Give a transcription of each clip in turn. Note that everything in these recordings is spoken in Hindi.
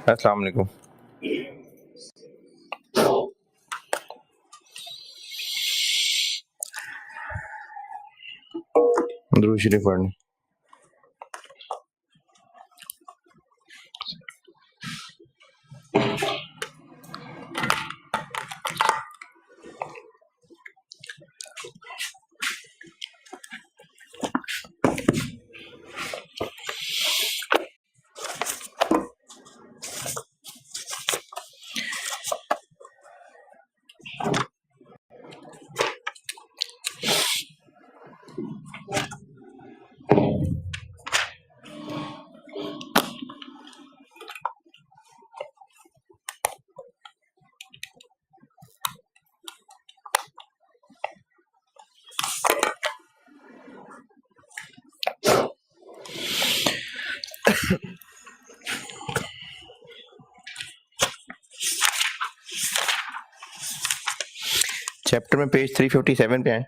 अस्सलाम वालेकुम। दुरूद शरीफ पढ़ने। चैप्टर में पेज 357 पे है,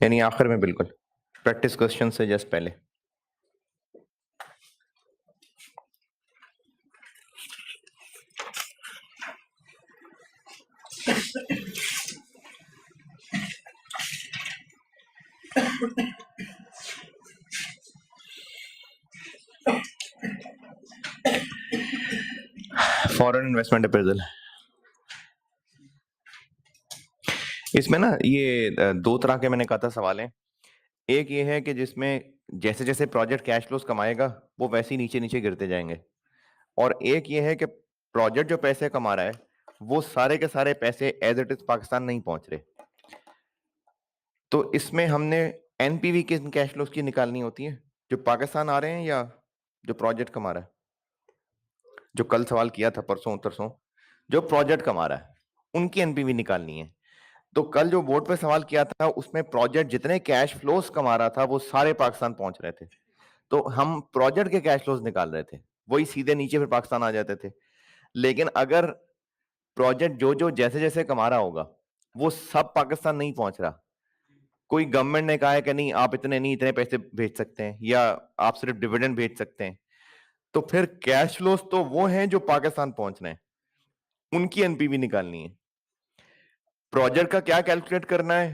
यानी आखिर में बिल्कुल प्रैक्टिस क्वेश्चन से जस्ट पहले। Foreign investment appraisal. इसमें ना ये दो तरह के मैंने कहा था सवाल हैं। एक ये है कि जिसमें जैसे जैसे प्रोजेक्ट कैश फ्लोस कमाएगा वो वैसे ही नीचे नीचे गिरते जाएंगे, और एक ये है कि प्रोजेक्ट जो पैसे कमा रहा है वो सारे के सारे पैसे एज इट इज पाकिस्तान नहीं पहुंच रहे। तो इसमें हमने एनपीवी किन कैश फ्लोस की निकालनी होती है, जो पाकिस्तान आ रहे हैं या जो प्रोजेक्ट कमा रहा है। जो कल सवाल किया था परसों तरसों, जो प्रोजेक्ट कमा रहा है उनकी एनपीवी निकालनी है। तो कल जो बोर्ड पे सवाल किया था उसमें प्रोजेक्ट जितने कैश फ्लोस कमा रहा था वो सारे पाकिस्तान पहुंच रहे थे, तो हम प्रोजेक्ट के कैश फ्लोस निकाल रहे थे, वही सीधे नीचे फिर पाकिस्तान आ जाते थे। लेकिन अगर प्रोजेक्ट जो जो जैसे जैसे कमा रहा होगा वो सब पाकिस्तान नहीं पहुंच रहा, कोई गवर्नमेंट ने कहा है कि नहीं आप इतने नहीं इतने पैसे भेज सकते हैं या आप सिर्फ डिविडेंड भेज सकते हैं, तो फिर कैश फ्लोस तो वो हैं जो पाकिस्तान पहुंच रहे हैं, उनकी एनपीवी निकालनी है। प्रोजेक्ट का क्या कैलकुलेट करना है?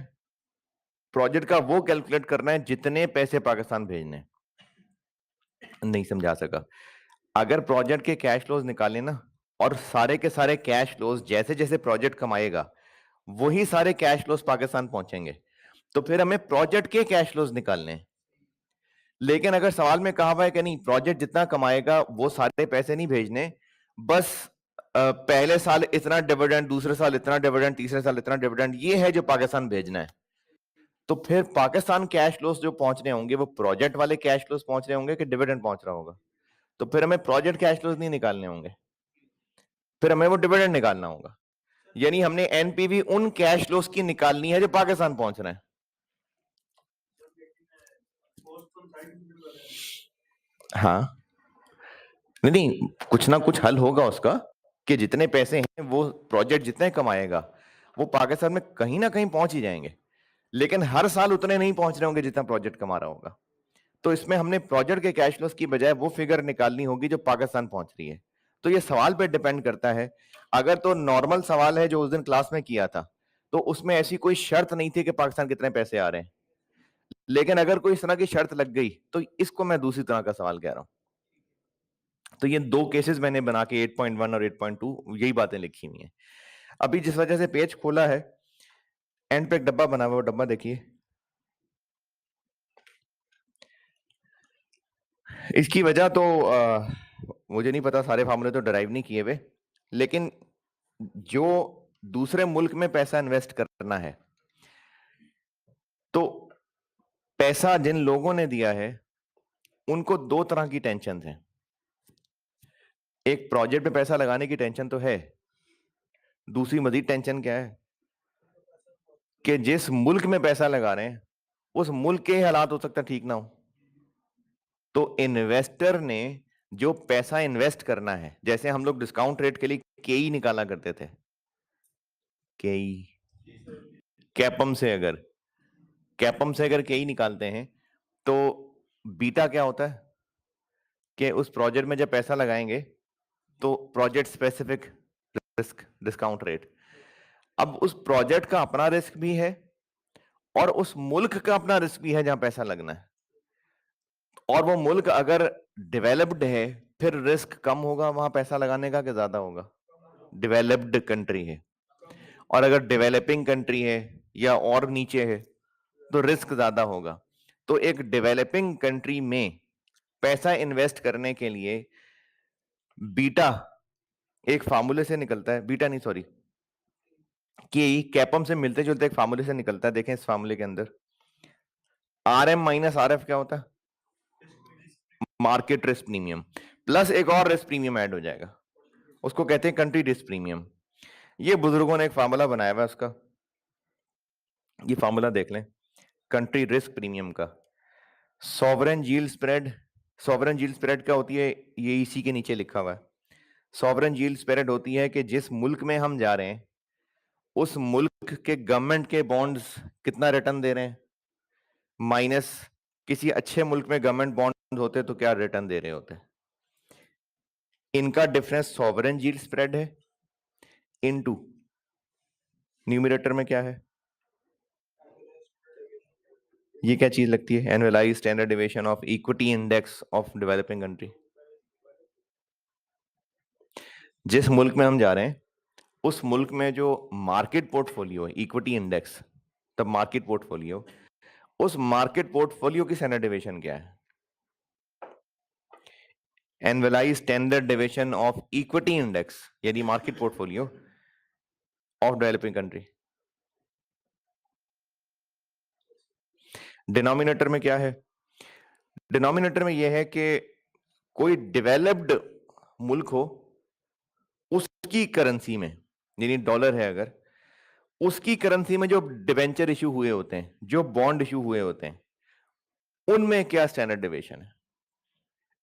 प्रोजेक्ट का वो कैलकुलेट करना है जितने पैसे पाकिस्तान भेजने। नहीं समझा सका। अगर प्रोजेक्ट के कैश फ्लोज निकाले ना, और सारे के सारे कैश फ्लोज जैसे जैसे प्रोजेक्ट कमाएगा वही सारे कैश फ्लोज पाकिस्तान पहुंचेंगे, तो फिर हमें प्रोजेक्ट के कैश फ्लोज निकालने हैं। लेकिन अगर सवाल में कहा हुआ है कि नहीं प्रोजेक्ट जितना कमाएगा वो सारे पैसे नहीं भेजने, बस पहले साल इतना डिविडेंड, दूसरे साल इतना डिविडेंड, तीसरे साल इतना डिविडेंड, ये है जो पाकिस्तान भेजना है, तो फिर पाकिस्तान कैश फ्लोस जो पहुंच रहे होंगे वो प्रोजेक्ट वाले कैश फ्लोस पहुंच रहे होंगे कि डिविडेंड पहुंच रहा होगा। तो फिर हमें प्रोजेक्ट कैश फ्लोस नहीं निकालने होंगे, फिर हमें वो डिविडेंड निकालना होगा। यानी हमने एनपीवी उन कैश फ्लोस की निकालनी है जो पाकिस्तान पहुंच रहे हैं। हाँ, नहीं कुछ ना कुछ हल होगा उसका, कि जितने पैसे हैं वो प्रोजेक्ट जितने कमाएगा वो पाकिस्तान में कहीं ना कहीं पहुंच ही जाएंगे, लेकिन हर साल उतने नहीं पहुंच रहे होंगे जितना प्रोजेक्ट कमा रहा होगा। तो इसमें हमने प्रोजेक्ट के कैश फ्लोस की बजाय वो फिगर निकालनी होगी जो पाकिस्तान पहुंच रही है। तो ये सवाल पे डिपेंड करता है। अगर तो नॉर्मल सवाल है जो उस दिन क्लास में किया था, तो उसमें ऐसी कोई शर्त नहीं थी कि पाकिस्तान कितने पैसे आ रहे हैं। लेकिन अगर कोई इस तरह की शर्त लग गई तो इसको मैं दूसरी तरह का सवाल कह रहा हूं। तो ये दो केसेस मैंने बना के 8.1 और 8.2 यही बातें लिखी हुई हैं। अभी जिस वजह से पेज खोला है, एंड पे एक डब्बा बना हुआ, वो डब्बा देखिए। इसकी वजह तो मुझे नहीं पता, सारे फार्मूले तो डराइव नहीं किए हुए, लेकिन जो दूसरे मुल्क में पैसा इन्वेस्ट करना है, तो पैसा जिन लोगों ने दिया है उनको दो तरह की टेंशन है। एक प्रोजेक्ट में पैसा लगाने की टेंशन तो है, दूसरी मजीद टेंशन क्या है कि जिस मुल्क में पैसा लगा रहे हैं उस मुल्क के हालात हो सकता है ठीक ना हो। तो इन्वेस्टर ने जो पैसा इन्वेस्ट करना है, जैसे हम लोग डिस्काउंट रेट के लिए केई निकाला करते थे, केई कैपम से अगर केई निकालते हैं तो बीटा क्या होता है? कि उस प्रोजेक्ट में जब पैसा लगाएंगे तो project specific risk discount rate. अब उस प्रोजेक्ट का अपना रिस्क भी है और उस मुल्क का अपना रिस्क भी है जहां पैसा लगना है, और वो मुल्क अगर डेवलप्ड है फिर रिस्क कम होगा वहां पैसा लगाने का कि ज्यादा होगा? डेवलप्ड कंट्री है, और अगर डेवलपिंग कंट्री है या और नीचे है तो रिस्क ज्यादा होगा। तो एक डेवलपिंग कंट्री में पैसा इन्वेस्ट करने के लिए बीटा एक फार्मूले से निकलता है, बीटा नहीं सॉरी, कि कैपम से मिलते जुलते एक फार्मूले से निकलता है। देखें इस फार्मूले के अंदर R M minus R F क्या होता है? मार्केट रिस्क प्रीमियम, प्लस एक और रिस्क प्रीमियम ऐड हो जाएगा, उसको कहते हैं कंट्री रिस्क प्रीमियम। ये बुजुर्गों ने एक फार्मूला बनाया हुआ है उसका, ये फार्मूला देख लें कंट्री रिस्क प्रीमियम का। Sovereign yield spread, sovereign yield spread क्या होती है ये इसी के नीचे लिखा हुआ है। सॉवरेन यील्ड स्प्रेड होती है कि जिस मुल्क में हम जा रहे हैं उस मुल्क के गवर्नमेंट के बॉन्ड्स कितना रिटर्न दे रहे हैं, माइनस किसी अच्छे मुल्क में गवर्नमेंट बॉन्ड होते तो क्या रिटर्न दे रहे होते। इनका डिफरेंस सॉवरेन यील्ड स्प्रेड है, इनटू न्यूमरेटर में क्या है, ये क्या चीज लगती है? Annualised standard deviation of equity index of developing country. जिस मुल्क में हम जा रहे हैं उस मुल्क में जो मार्केट पोर्टफोलियो है, इक्विटी इंडेक्स तब मार्केट पोर्टफोलियो, उस मार्केट पोर्टफोलियो की स्टैंडर्ड डेविएशन क्या है? Annualised standard deviation of equity index यानी market portfolio of developing country. Denominator में क्या है? डिनोमिनेटर में यह है कि कोई डेवलप्ड मुल्क हो उसकी करेंसी में, यानी डॉलर है अगर, उसकी करेंसी में जो डिवेंचर इशू हुए होते हैं, जो बॉन्ड इशू हुए होते हैं, उनमें क्या स्टैंडर्ड डेविएशन है?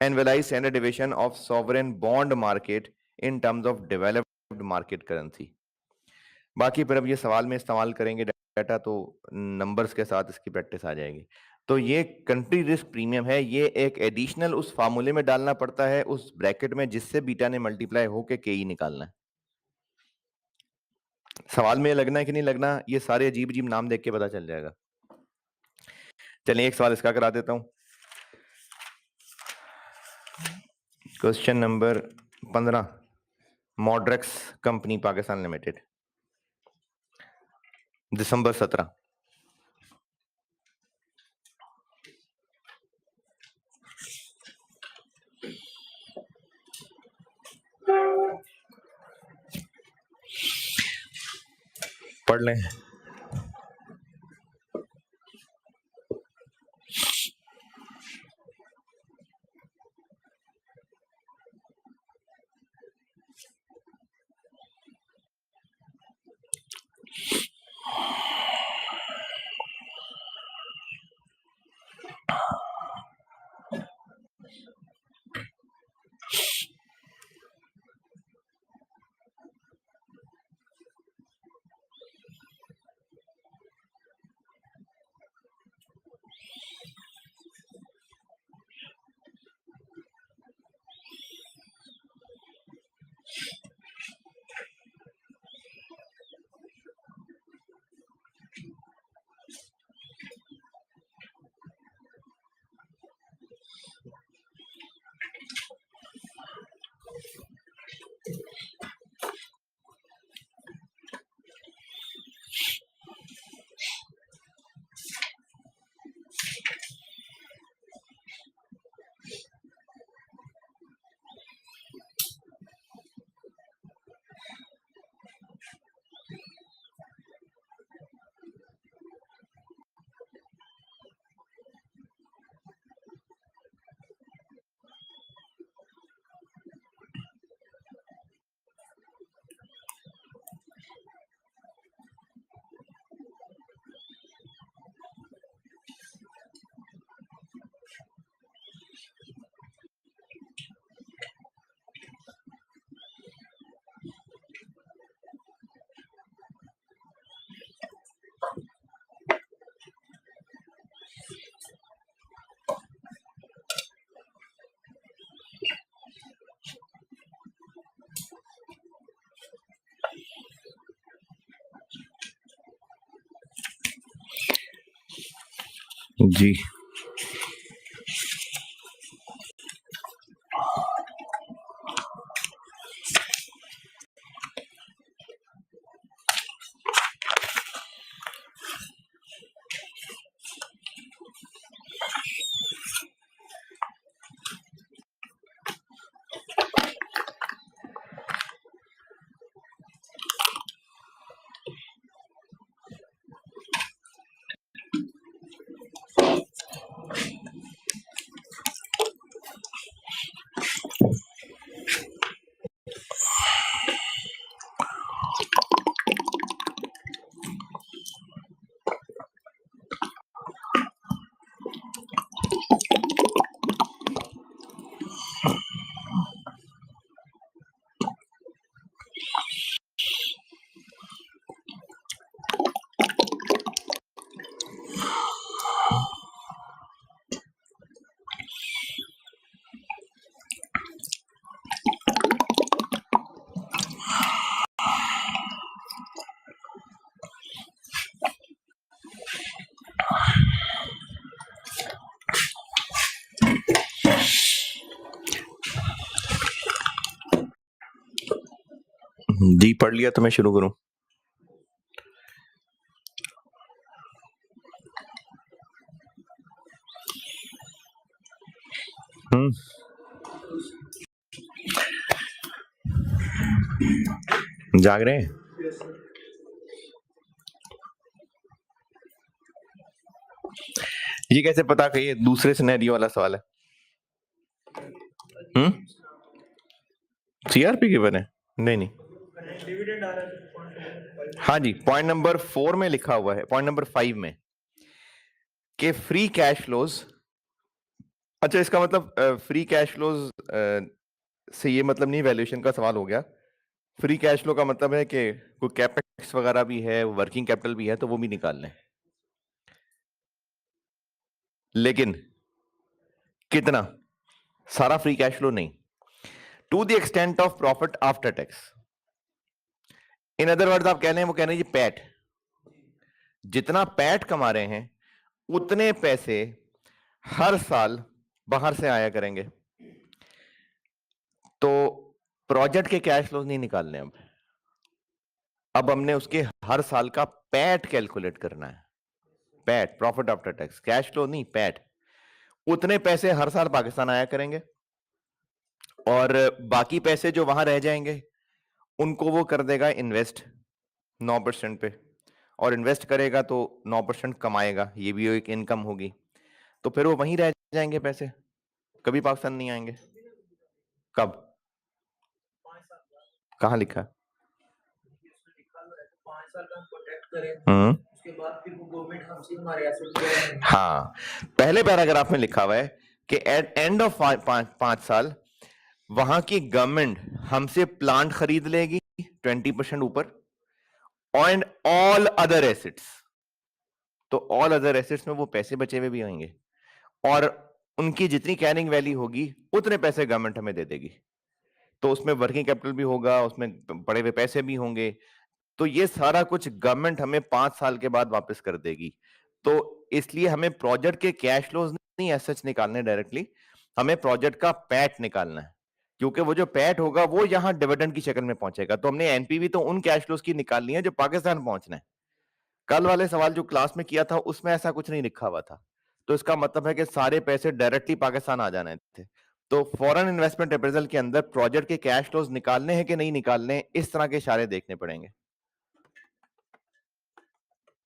Annualised standard deviation of sovereign bond market in terms of developed market currency. बाकी फिर अब ये सवाल में इस्तेमाल करेंगे डाटा तो नंबर्स के साथ इसकी प्रैक्टिस आ जाएगी। तो ये कंट्री रिस्क प्रीमियम है, ये एक एडिशनल उस फार्मूले में डालना पड़ता है उस ब्रैकेट में जिससे बीटा ने मल्टीप्लाई होके के ई निकालना है। सवाल में लगना है कि नहीं लगना ये सारे अजीब अजीब नाम देख के पता चल जाएगा। चलिए एक सवाल इसका करा देता हूं। Question number 15, Modrex company Pakistan limited, दिसंबर 17। पढ़ लें। जी जी पढ़ लिया तो मैं शुरू करूं। जाग रहे हैं? ये कैसे पता कि ये दूसरे सिनेरियो वाला सवाल है? सीआरपी गिवन है? नहीं नहीं, हाँ जी, पॉइंट नंबर 4 में लिखा हुआ है, पॉइंट नंबर 5 में कि फ्री कैश फ्लोज। अच्छा, इसका मतलब फ्री कैश फ्लोज से ये मतलब नहीं वैल्यूएशन का सवाल हो गया। फ्री कैश फ्लो का मतलब है कि कोई कैपेक्स वगैरह भी है, वर्किंग कैपिटल भी है, तो वो भी निकाल लें, लेकिन कितना? सारा फ्री कैश फ्लो नहीं, to the extent of profit after tax. In other words आप कह रहे हैं, वो कह रहे हैं जी पैट, जितना पैट कमा रहे हैं उतने पैसे हर साल बाहर से आया करेंगे। तो प्रोजेक्ट के कैश फ्लोज नहीं निकालने, अब हमने उसके हर साल का पैट कैलकुलेट करना है। PAT, profit after tax, cash flow नहीं, पैट। उतने पैसे हर साल पाकिस्तान आया करेंगे और बाकी पैसे जो वहां रह जाएंगे उनको वो कर देगा इन्वेस्ट 9% पे, और इन्वेस्ट करेगा तो 9% कमाएगा, ये भी एक इनकम होगी। तो फिर वो वहीं रह जाएंगे पैसे, कभी पाकिस्तान नहीं आएंगे। कब? कहाँ लिखा है? उसके बाद फिर वो गवर्नमेंट हमसे हमारे ऐसे, हाँ, पहले पैराग्राफ में लिखा हुआ है कि एट एंड ऑफ 5 साल वहां की गवर्नमेंट हमसे प्लांट खरीद लेगी 20% ऊपर, एंड ऑल अदर एसेट्स। तो ऑल अदर एसेट्स में वो पैसे बचे हुए भी होंगे और उनकी जितनी कैरिंग वैल्यू होगी उतने पैसे गवर्नमेंट हमें दे देगी। तो उसमें वर्किंग कैपिटल भी होगा, उसमें पड़े हुए पैसे भी होंगे, तो ये सारा कुछ गवर्नमेंट हमें 5 साल के बाद वापस कर देगी। तो इसलिए हमें प्रोजेक्ट के कैश फ्लोज नहीं ऐसा निकालने डायरेक्टली, हमें प्रोजेक्ट का पैट निकालना है, क्योंकि वो जो पैट होगा वो यहां डिविडेंड की शक्ल में पहुंचेगा। तो हमने एनपीवी तो उन कैश फ्लोज की निकालनी है जो पाकिस्तान पहुंचना है। कल वाले सवाल जो क्लास में किया था उसमें ऐसा कुछ नहीं लिखा हुआ था, तो इसका मतलब है कि सारे पैसे डायरेक्टली पाकिस्तान आ जाने थे। तो फॉरेन इन्वेस्टमेंट अप्रेजल के अंदर प्रोजेक्ट के कैश फ्लोज निकालने हैं कि नहीं निकालने, इस तरह के इशारे देखने पड़ेंगे।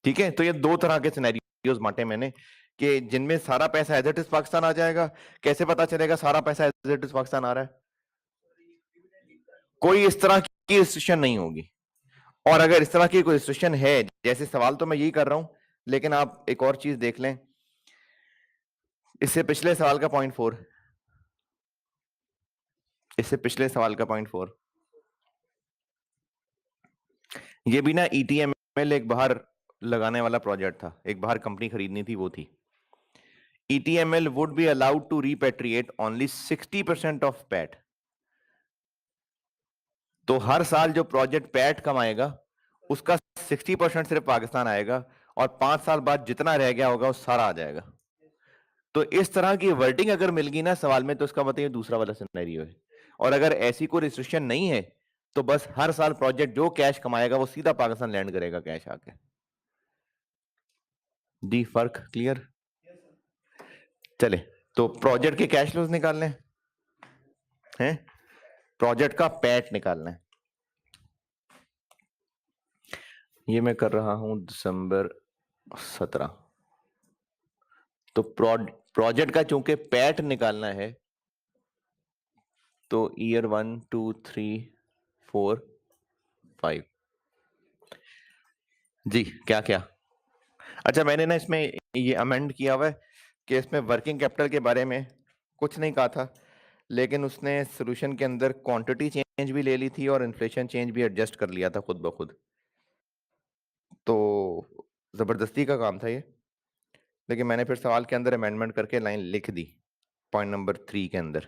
ठीक है, तो ये 2 तरह के सिनेरियोस बांटे मैंने कि जिनमें सारा पैसा एज इट इज पाकिस्तान आ जाएगा। कैसे पता चलेगा सारा पैसा एज इट इज पाकिस्तान आ रहा है? कोई इस तरह की रिस्ट्रिक्शन नहीं होगी, और अगर इस तरह की कोई रिस्ट्रिक्शन है, जैसे सवाल तो मैं यही कर रहा हूं, लेकिन आप एक और चीज देख लें, इससे पिछले सवाल का पॉइंट 4, इससे पिछले सवाल का पॉइंट 4, ये भी ना ईटीएमएल एक बाहर लगाने वाला प्रोजेक्ट था, एक बाहर कंपनी खरीदनी थी, वो थी ETML would be allowed to repatriate only 60% of PAT। तो हर साल जो प्रोजेक्ट पैट कमाएगा उसका 60% सिर्फ पाकिस्तान आएगा, और 5 साल बाद जितना रह गया होगा वो सारा आ जाएगा। तो इस तरह की वर्डिंग अगर मिल गई ना सवाल में, तो इसका मतलब ये दूसरा वाला सिनेरियो है। और अगर ऐसी कोई रिस्ट्रिक्शन नहीं है तो बस हर साल प्रोजेक्ट जो कैश कमाएगा वो सीधा पाकिस्तान लैंड करेगा कैश आके। दी फर्क क्लियर? चले तो प्रोजेक्ट के कैश फ्लोज निकालने हैं, प्रोजेक्ट का पैट निकालना है। ये मैं कर रहा हूं दिसंबर 17। तो प्रोजेक्ट का चूंकि पैट निकालना है तो ईयर 1 2 3 4 5 जी क्या क्या। अच्छा मैंने ना इसमें ये अमेंड किया हुआ है कि इसमें वर्किंग कैपिटल के बारे में कुछ नहीं कहा था, लेकिन उसने सॉल्यूशन के अंदर क्वांटिटी चेंज भी ले ली थी और इन्फ्लेशन चेंज भी एडजस्ट कर लिया था खुद ब खुद। तो जबरदस्ती का काम था ये, लेकिन मैंने फिर सवाल के अंदर अमेंडमेंट करके लाइन लिख दी पॉइंट नंबर 3 के अंदर।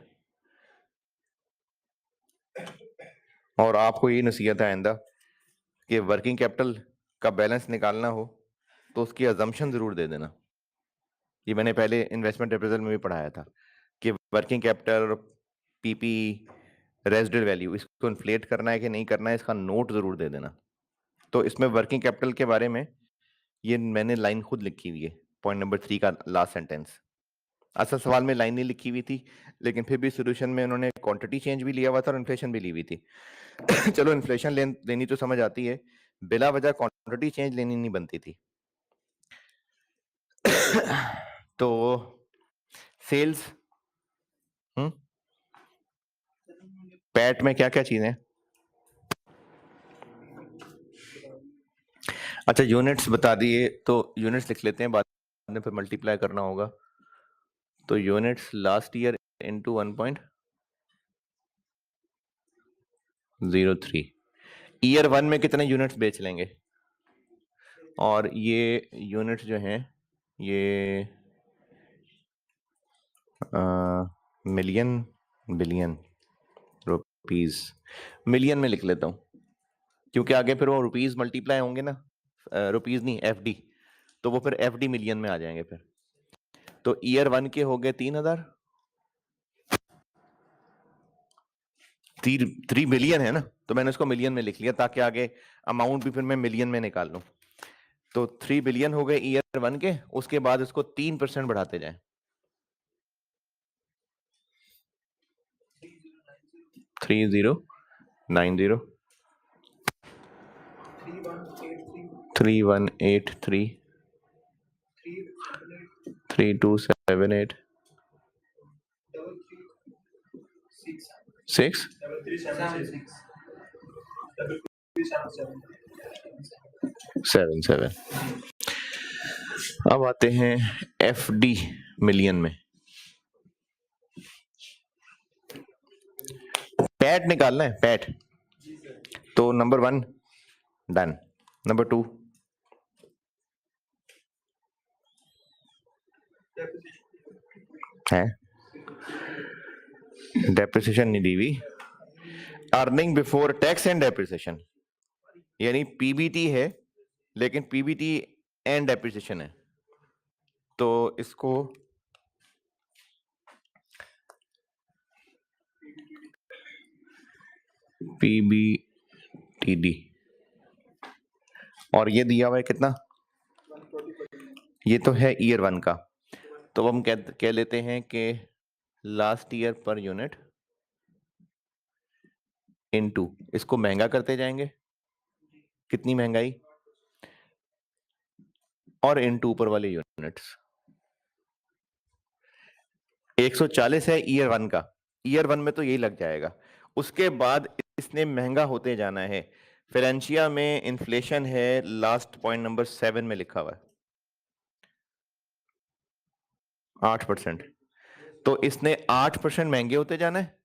और आपको ये नसीहत है आइंदा कि वर्किंग कैपिटल का बैलेंस निकालना हो तो उसकी अजम्पशन जरूर दे देना। ये मैंने पहले इन्वेस्टमेंट अप्रेजल में भी पढ़ाया था कि working capital, PP, residual value, इसको इन्फ्लेट करना है कि नहीं करना है, इसका नोट जरूर दे देना। तो इसमें वर्किंग कैपिटल के बारे में ये मैंने लाइन खुद लिखी हुई है, पॉइंट नंबर 3 का लास्ट सेंटेंस। असल सवाल में लाइन नहीं लिखी हुई थी, लेकिन फिर भी सोल्यूशन में उन्होंने क्वांटिटी चेंज भी लिया हुआ था और इन्फ्लेशन भी ली हुई थी। चलो इन्फ्लेशन लेनी तो समझ आती है, बिला वजह क्वांटिटी चेंज लेनी नहीं बनती थी। तो सेल्स पैट में क्या क्या चीजें? अच्छा यूनिट्स बता दिए तो यूनिट्स लिख लेते हैं, बाद में फिर मल्टीप्लाई करना होगा। तो units last year into 1.03। Year 1 में कितने यूनिट्स बेच लेंगे? और ये यूनिट्स जो हैं ये मिलियन, बिलियन, रुपीज, मिलियन में लिख लेता हूं क्योंकि आगे फिर वो रुपीज मल्टीप्लाई होंगे ना, रुपीज नहीं एफडी, तो वो फिर एफडी मिलियन में आ जाएंगे फिर। तो ईयर 1 के हो गए 3000, 3 बिलियन है ना, तो मैंने उसको मिलियन में लिख लिया ताकि आगे अमाउंट भी फिर मैं मिलियन में निकाल लूं। तो 3 बिलियन हो गए ईयर 1 के, उसके बाद इसको 3% बढ़ाते जाएं। 3090, 3183, 3278, 6 77। अब आते हैं एफडी मिलियन में। पैट निकालना है, पैट। तो नंबर 1 डन, नंबर 2 है डेप्रिसिएशन नहीं दी हुई, earning before tax and depreciation, यानी पीबीटी है लेकिन पीबीटी एंड डेप्रिसिएशन है। तो इसको पीबीटीडी, और ये दिया हुआ है कितना? ये तो है ईयर 1 का, तो हम कह लेते हैं कि last year per unit into, इसको महंगा करते जाएंगे, कितनी महंगाई, और इनटू ऊपर वाले यूनिट्स। 140 है ईयर 1 का, ईयर 1 में तो यही लग जाएगा। उसके बाद इसने महंगा होते जाना है। फाइनेंशिया में इन्फ्लेशन है, लास्ट पॉइंट नंबर 7 में लिखा हुआ है 8%, तो इसने 8% महंगे होते जाना है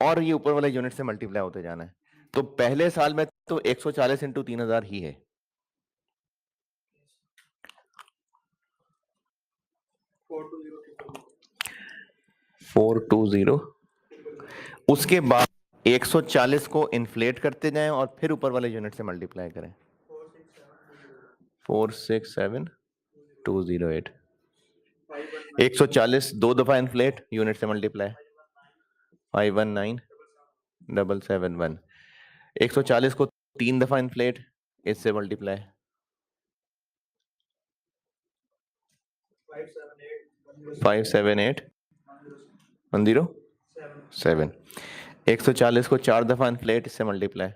और ये ऊपर वाले यूनिट से मल्टीप्लाई होते जाना है। तो पहले साल में तो 140 इंटू 3000 ही है। फोर टू जीरो, उसके बाद 140 को इन्फ्लेट करते जाएं और फिर ऊपर वाले यूनिट से मल्टीप्लाई करें। 467208, 140 दो दफा इन्फ्लेट, यूनिट से मल्टीप्लाई, 519771। 140 को 3 दफा इन्फ्लेट, इससे मल्टीप्लाई, 578107। 140 को 4 दफा इन्फ्लेट, इससे मल्टीप्लाई,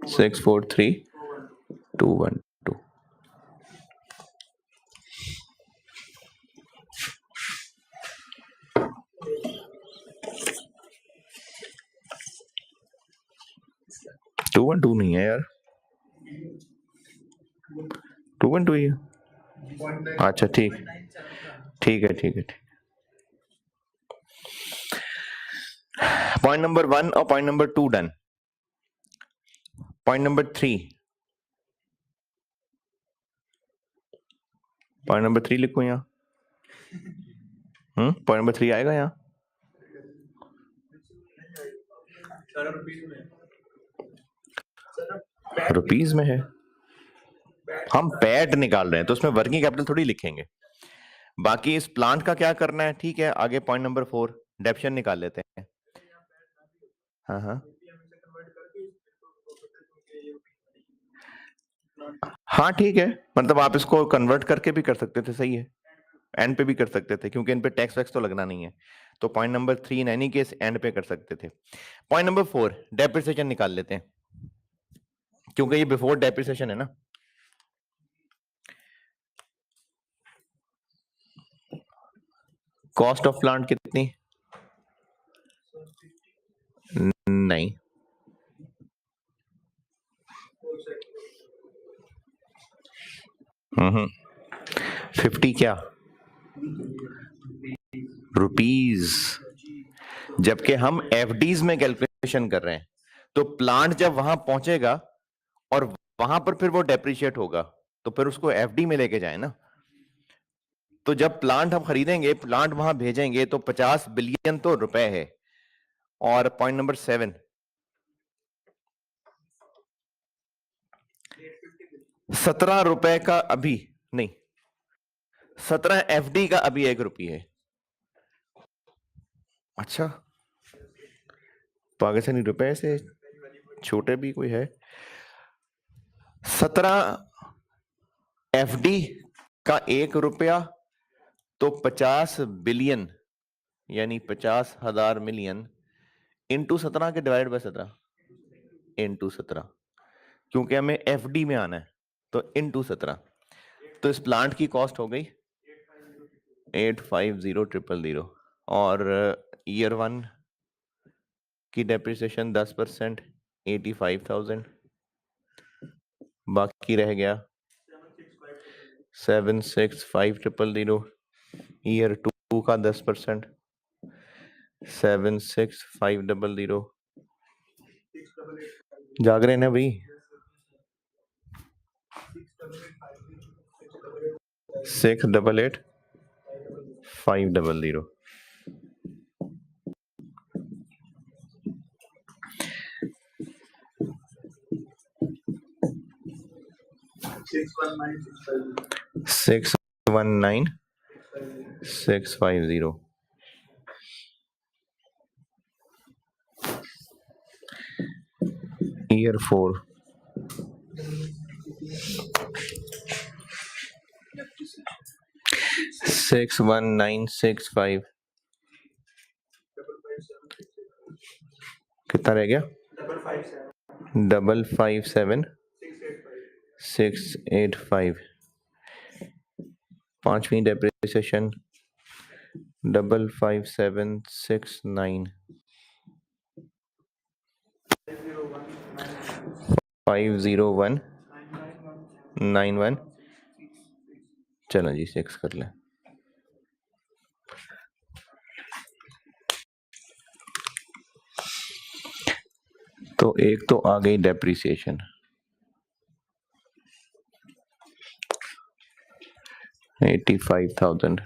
643212। 212 नहीं है यार, 212 ही है। अच्छा ठीक ठीक है ठीक है ठीक। पॉइंट नंबर 1 और point number 2 done. Point number 3, point number 3 लिखो यहाँ। पॉइंट नंबर 3 आएगा यहाँ। रुपीज में है, हम पैट निकाल रहे हैं तो उसमें वर्किंग कैपिटल थोड़ी लिखेंगे। बाकी इस प्लांट का क्या करना है, ठीक है। आगे पॉइंट नंबर 4 डेप्शन निकाल लेते हैं। हाँ हाँ हाँ ठीक है, मतलब आप इसको कन्वर्ट करके भी कर सकते थे, सही है। एंड पे भी कर सकते थे क्योंकि इन पे टैक्स वैक्स तो लगना नहीं है। तो point number 3 in any case and पे कर सकते थे। पॉइंट नंबर 4 डेप्रिसिएशन निकाल लेते हैं क्योंकि ये बिफोर डेप्रिसिएशन है ना। कॉस्ट ऑफ प्लांट कितनी? नहीं, 50 क्या रुपीज, जबकि हम एफडीज में कैलकुलेशन कर रहे हैं। तो प्लांट जब वहां पहुंचेगा और वहां पर फिर वो डेप्रिशिएट होगा तो फिर उसको एफडी में लेके जाए ना। तो जब प्लांट हम खरीदेंगे, प्लांट वहां भेजेंगे तो 50 बिलियन तो रुपए है। और पॉइंट नंबर 7, 17 रुपए का अभी नहीं, 17 एफडी का अभी 1 रुपये है। अच्छा, पाकिस्तानी रुपए से छोटे भी कोई है? 17 एफडी का 1 रुपया तो 50 बिलियन यानी 50,000 मिलियन इंटू 17 के डिवाइड बाय 17 इंटू 17, क्योंकि हमें एफडी में आना है तो इंटू 17। तो इस प्लांट की कॉस्ट हो गई 850000 और ईयर 1 की डेप्रिसिएशन 10%, 85,000। बाकी रह गया 76500। ईयर 2 का 10%, 76500। जाग रहे हैं ना भाई? 688500। सिक्स 19650। ईयर 4 61965। कितना रह गया? 557685। पांचवी डेप्रिसिएशन 55769 50191। चलो जी 6 कर लें। तो एक तो आ गई डेप्रिसिएशन, $85,000,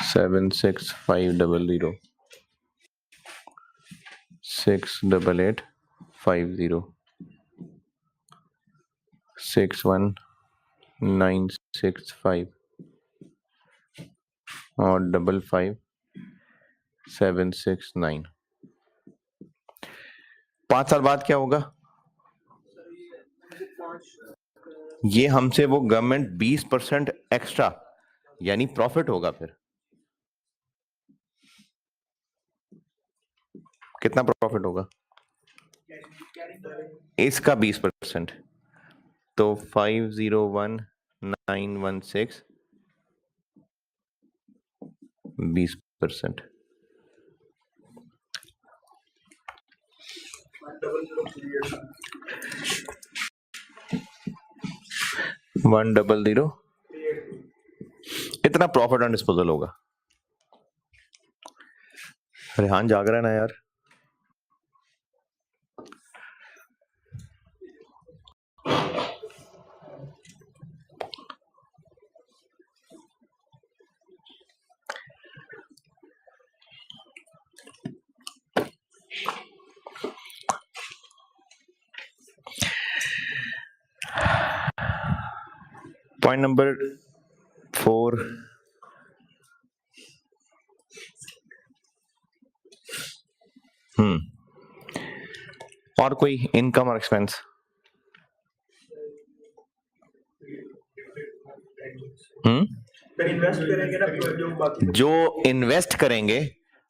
76500, 68850। 61,965 और 55,769। 5 साल बाद क्या होगा? ये हमसे वो गवर्नमेंट 20% एक्स्ट्रा यानी प्रॉफिट होगा। फिर कितना प्रॉफिट होगा? इसका 20%, तो 501,916 20%। 100 इतना प्रॉफिट ऑन डिस्पोजल होगा। रेहान जाग रहा है ना यार? पॉइंट नंबर 4, और कोई इनकम और एक्सपेंस? जो इन्वेस्ट करेंगे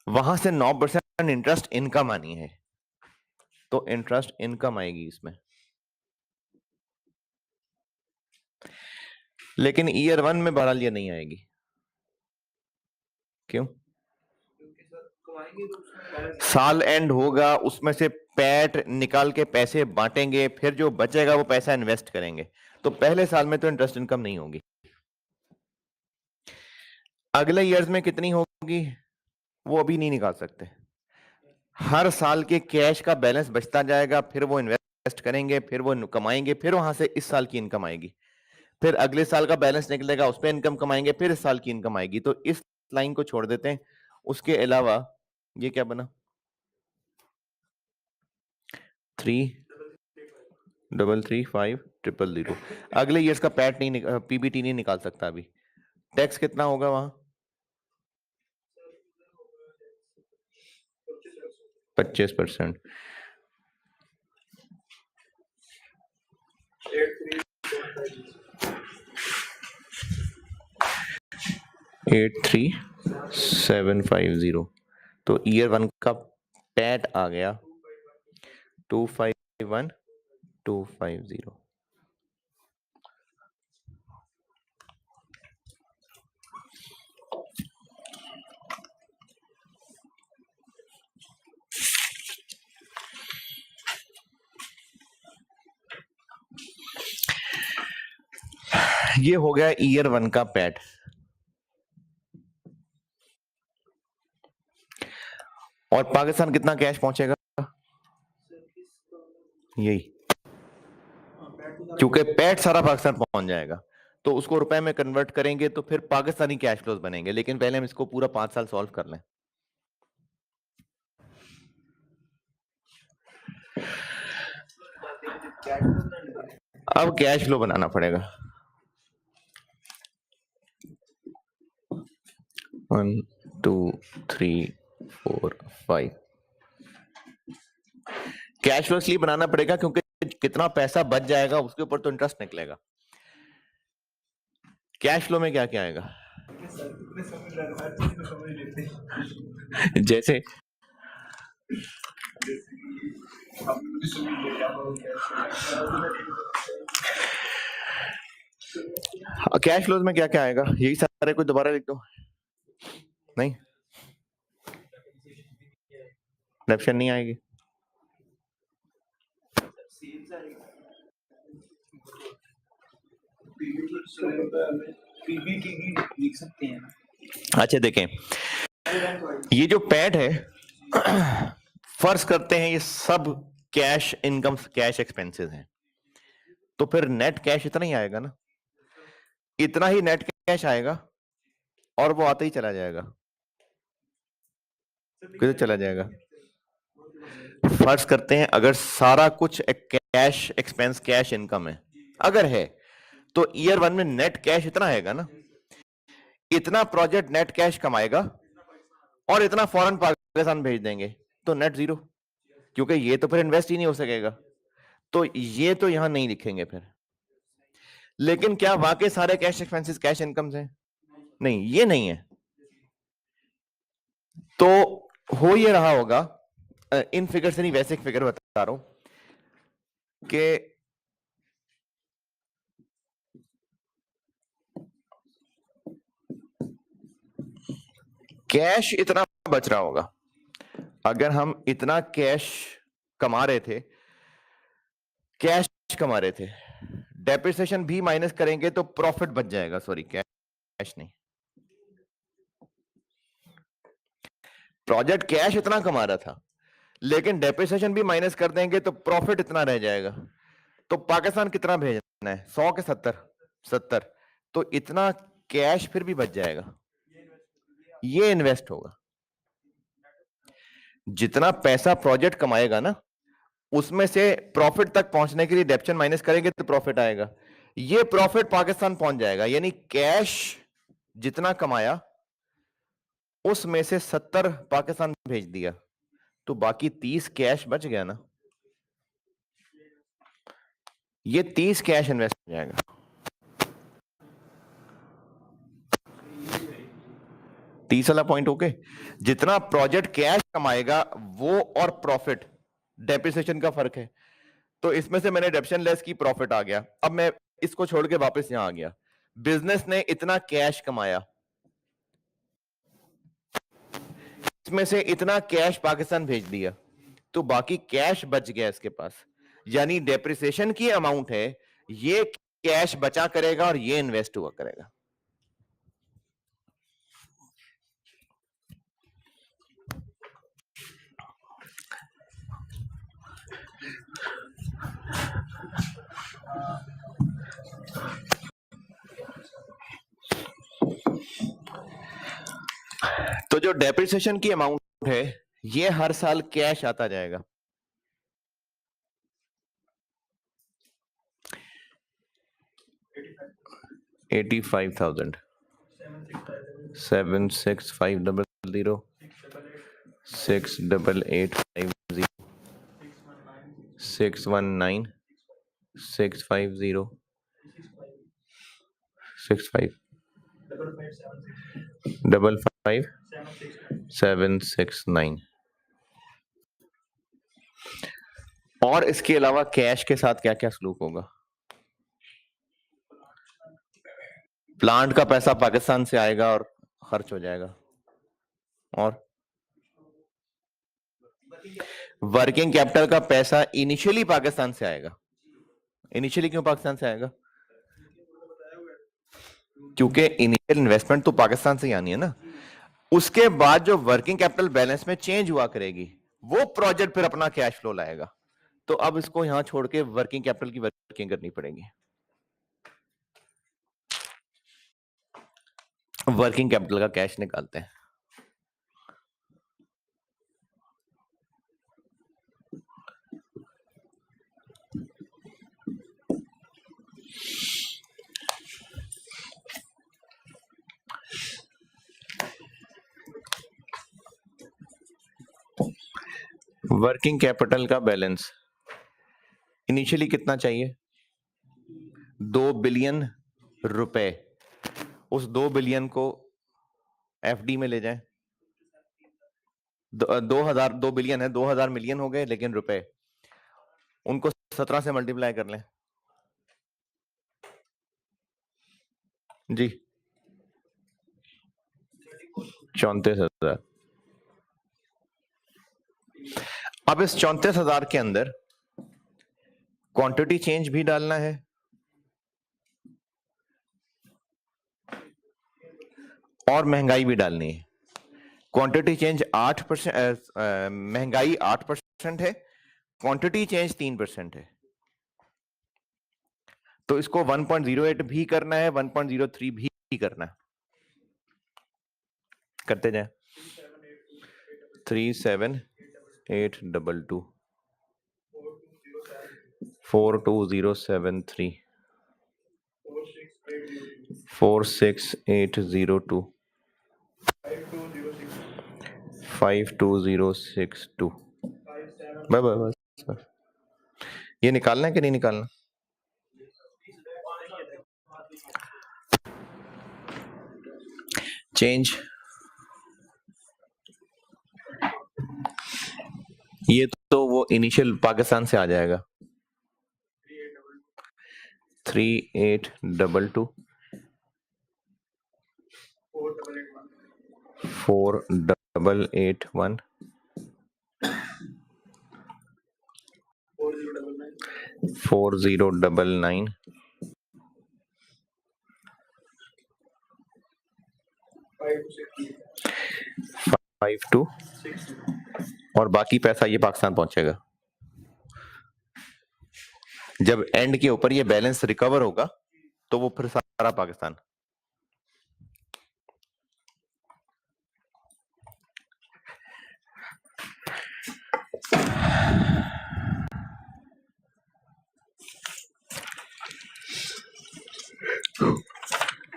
वहां से 9% इंटरेस्ट इनकम आनी है, तो इंटरेस्ट इनकम आएगी इसमें। लेकिन ईयर 1 में बहरहाल ये नहीं आएगी। क्यों? साल एंड होगा, उसमें से पैट निकाल के पैसे बांटेंगे, फिर जो बचेगा वो पैसा इन्वेस्ट करेंगे, तो पहले साल में तो इंटरेस्ट इनकम नहीं होगी। अगले ईयर्स में कितनी होगी वो अभी नहीं निकाल सकते। हर साल के कैश का बैलेंस बचता जाएगा, फिर वो इन्वेस्ट करेंगे, फिर वो कमाएंगे, फिर वहां से इस साल की इनकम आएगी, फिर अगले साल का बैलेंस निकलेगा, उस पर इनकम कमाएंगे, फिर इस साल की इनकम आएगी। तो इस लाइन को छोड़ देते हैं। उसके अलावा ये क्या बना? 3,335,000। अगले ईयर्स का पैट नहीं, पीबीटी नहीं निकाल सकता अभी। टैक्स कितना होगा वहां? 25%। 83,750। तो ईयर 1 का पैट आ गया 251,250। ये हो गया ईयर 1 का पैट। और पाकिस्तान कितना कैश पहुंचेगा? यही, क्योंकि पैट सारा पाकिस्तान पहुंच जाएगा, तो उसको रुपए में कन्वर्ट करेंगे तो फिर पाकिस्तानी कैश फ्लोज बनेंगे। लेकिन पहले हम इसको पूरा 5 साल सॉल्व कर लें। अब कैश फ्लो बनाना पड़ेगा। 1 2 3 4 5 कैश फ्लो इसलिए बनाना पड़ेगा क्योंकि कितना पैसा बच जाएगा उसके ऊपर तो इंटरेस्ट निकलेगा। कैश फ्लो में क्या क्या आएगा? जैसे कैश फ्लोज में क्या क्या आएगा? यही सारे को दोबारा लिख दो। नहीं, डेप्शन नहीं आएगी। लिख सकते हैं। अच्छा देखें, ये जो पैट है फर्ज करते हैं ये सब कैश इनकम कैश एक्सपेंसेस हैं, तो फिर नेट कैश इतना ही आएगा ना, इतना ही नेट कैश आएगा और वो आते ही चला जाएगा। किधर चला जाएगा? फर्ज करते हैं अगर सारा कुछ कैश एक्सपेंस कैश इनकम है, अगर है तो ईयर 1 में नेट कैश इतना आएगा ना, इतना प्रोजेक्ट नेट कैश कमाएगा और इतना फॉरेन पाकिस्तान भेज देंगे, तो नेट जीरो, क्योंकि ये तो फिर इन्वेस्ट ही नहीं हो सकेगा, तो ये तो यहां नहीं लिखेंगे फिर। लेकिन क्या वाकई सारे कैश एक्सपेंसेस कैश इनकम्स हैं? नहीं, ये नहीं है। तो हो ये रहा होगा, इन फिगर से नहीं, वैसे एक फिगर बता रहा हूं कि कैश इतना बच रहा होगा। अगर हम इतना कैश कमा रहे थे, कैश कमा रहे थे, डेप्रिसिएशन भी माइनस करेंगे तो प्रॉफिट बच जाएगा, सॉरी कैश नहीं, प्रोजेक्ट कैश इतना कमा रहा था, लेकिन डेप्रिसिएशन भी माइनस कर देंगे तो प्रॉफिट इतना रह जाएगा। तो पाकिस्तान कितना भेजना है, 100 के 70, तो इतना कैश फिर भी बच जाएगा, ये इन्वेस्ट होगा। जितना पैसा प्रोजेक्ट कमाएगा ना, उसमें से प्रॉफिट तक पहुंचने के लिए डेप्शन माइनस करेंगे तो प्रॉफिट आएगा, ये प्रॉफिट पाकिस्तान पहुंच जाएगा। यानी कैश जितना कमाया उसमें से 70 पाकिस्तान भेज दिया, तो बाकी 30 कैश बच गया ना, ये 30 कैश इन्वेस्ट हो जाएगा। 30 वाला पॉइंट ओके। जितना प्रोजेक्ट कैश कमाएगा वो और प्रॉफिट डेप्रिसिएशन का फर्क है, तो इसमें से मैंने डेप्शन लेस की, प्रॉफिट आ गया। अब मैं इसको छोड़ के वापस यहां आ गया, बिजनेस ने इतना कैश कमाया, इसमें से इतना कैश पाकिस्तान भेज दिया, तो बाकी कैश बच गया इसके पास, यानी डेप्रिसिएशन की अमाउंट है, ये कैश बचा करेगा और ये इन्वेस्ट हुआ करेगा। तो जो डेप्रिसिएशन की अमाउंट है, ये हर साल कैश आता जाएगा। $85,000, 76500, 68850, 619, 650, 65, 55, 769। और इसके अलावा कैश के साथ क्या क्या सलूक होगा? प्लांट का पैसा पाकिस्तान से आएगा और खर्च हो जाएगा, और वर्किंग कैपिटल का पैसा इनिशियली पाकिस्तान से आएगा। इनिशियली क्यों पाकिस्तान से आएगा? क्योंकि इनिशियल इन्वेस्टमेंट तो पाकिस्तान से ही आनी है ना, उसके बाद जो वर्किंग कैपिटल बैलेंस में चेंज हुआ करेगी, वो प्रोजेक्ट फिर अपना कैश फ्लो लाएगा। तो अब इसको यहां छोड़ के वर्किंग कैपिटल की वर्किंग करनी पड़ेगी। वर्किंग कैपिटल का कैश निकालते हैं। वर्किंग कैपिटल का बैलेंस इनिशियली कितना चाहिए? 2 बिलियन रुपए। उस 2 बिलियन को एफडी में ले जाएं। 2 बिलियन है, 2000 मिलियन हो गए, लेकिन रुपए उनको 17 से मल्टीप्लाई कर लें जी, 34,000। अब इस 34,000 के अंदर क्वांटिटी चेंज भी डालना है और महंगाई भी डालनी है। क्वांटिटी चेंज 8%, महंगाई 8% है, क्वांटिटी चेंज 3% है, तो इसको 1.08 भी करना है, 1.03 भी करना है। करते जाए। 37822 42073 46802 52062 बस ये निकालना है कि नहीं निकालना? चेंज ये तो वो इनिशियल पाकिस्तान से आ जाएगा 3822 4881 4099 52 और बाकी पैसा ये पाकिस्तान पहुंचेगा। जब एंड के ऊपर ये बैलेंस रिकवर होगा तो वो फिर सारा पाकिस्तान।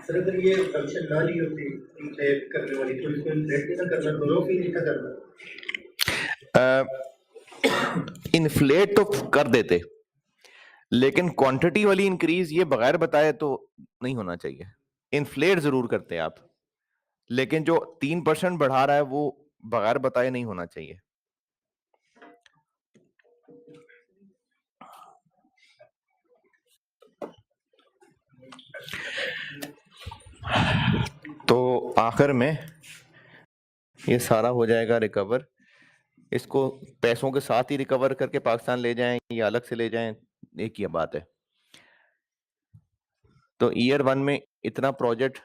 सर अगर ये फंक्शन ना ली होती इन्फ्लेट करने वाली तो इसको इन्फ्लेट नहीं करना, दोनों फी नहीं करना। इन्फ्लेट तो कर देते, लेकिन क्वांटिटी वाली इंक्रीज ये बगैर बताए तो नहीं होना चाहिए। इन्फ्लेट जरूर करते आप, लेकिन जो 3% बढ़ा रहा है वो बगैर बताए नहीं होना चाहिए। तो आखिर में ये सारा हो जाएगा रिकवर। इसको पैसों के साथ ही रिकवर करके पाकिस्तान ले जाएं या अलग से ले जाएं, एक ही बात है। तो ईयर 1 में इतना प्रोजेक्ट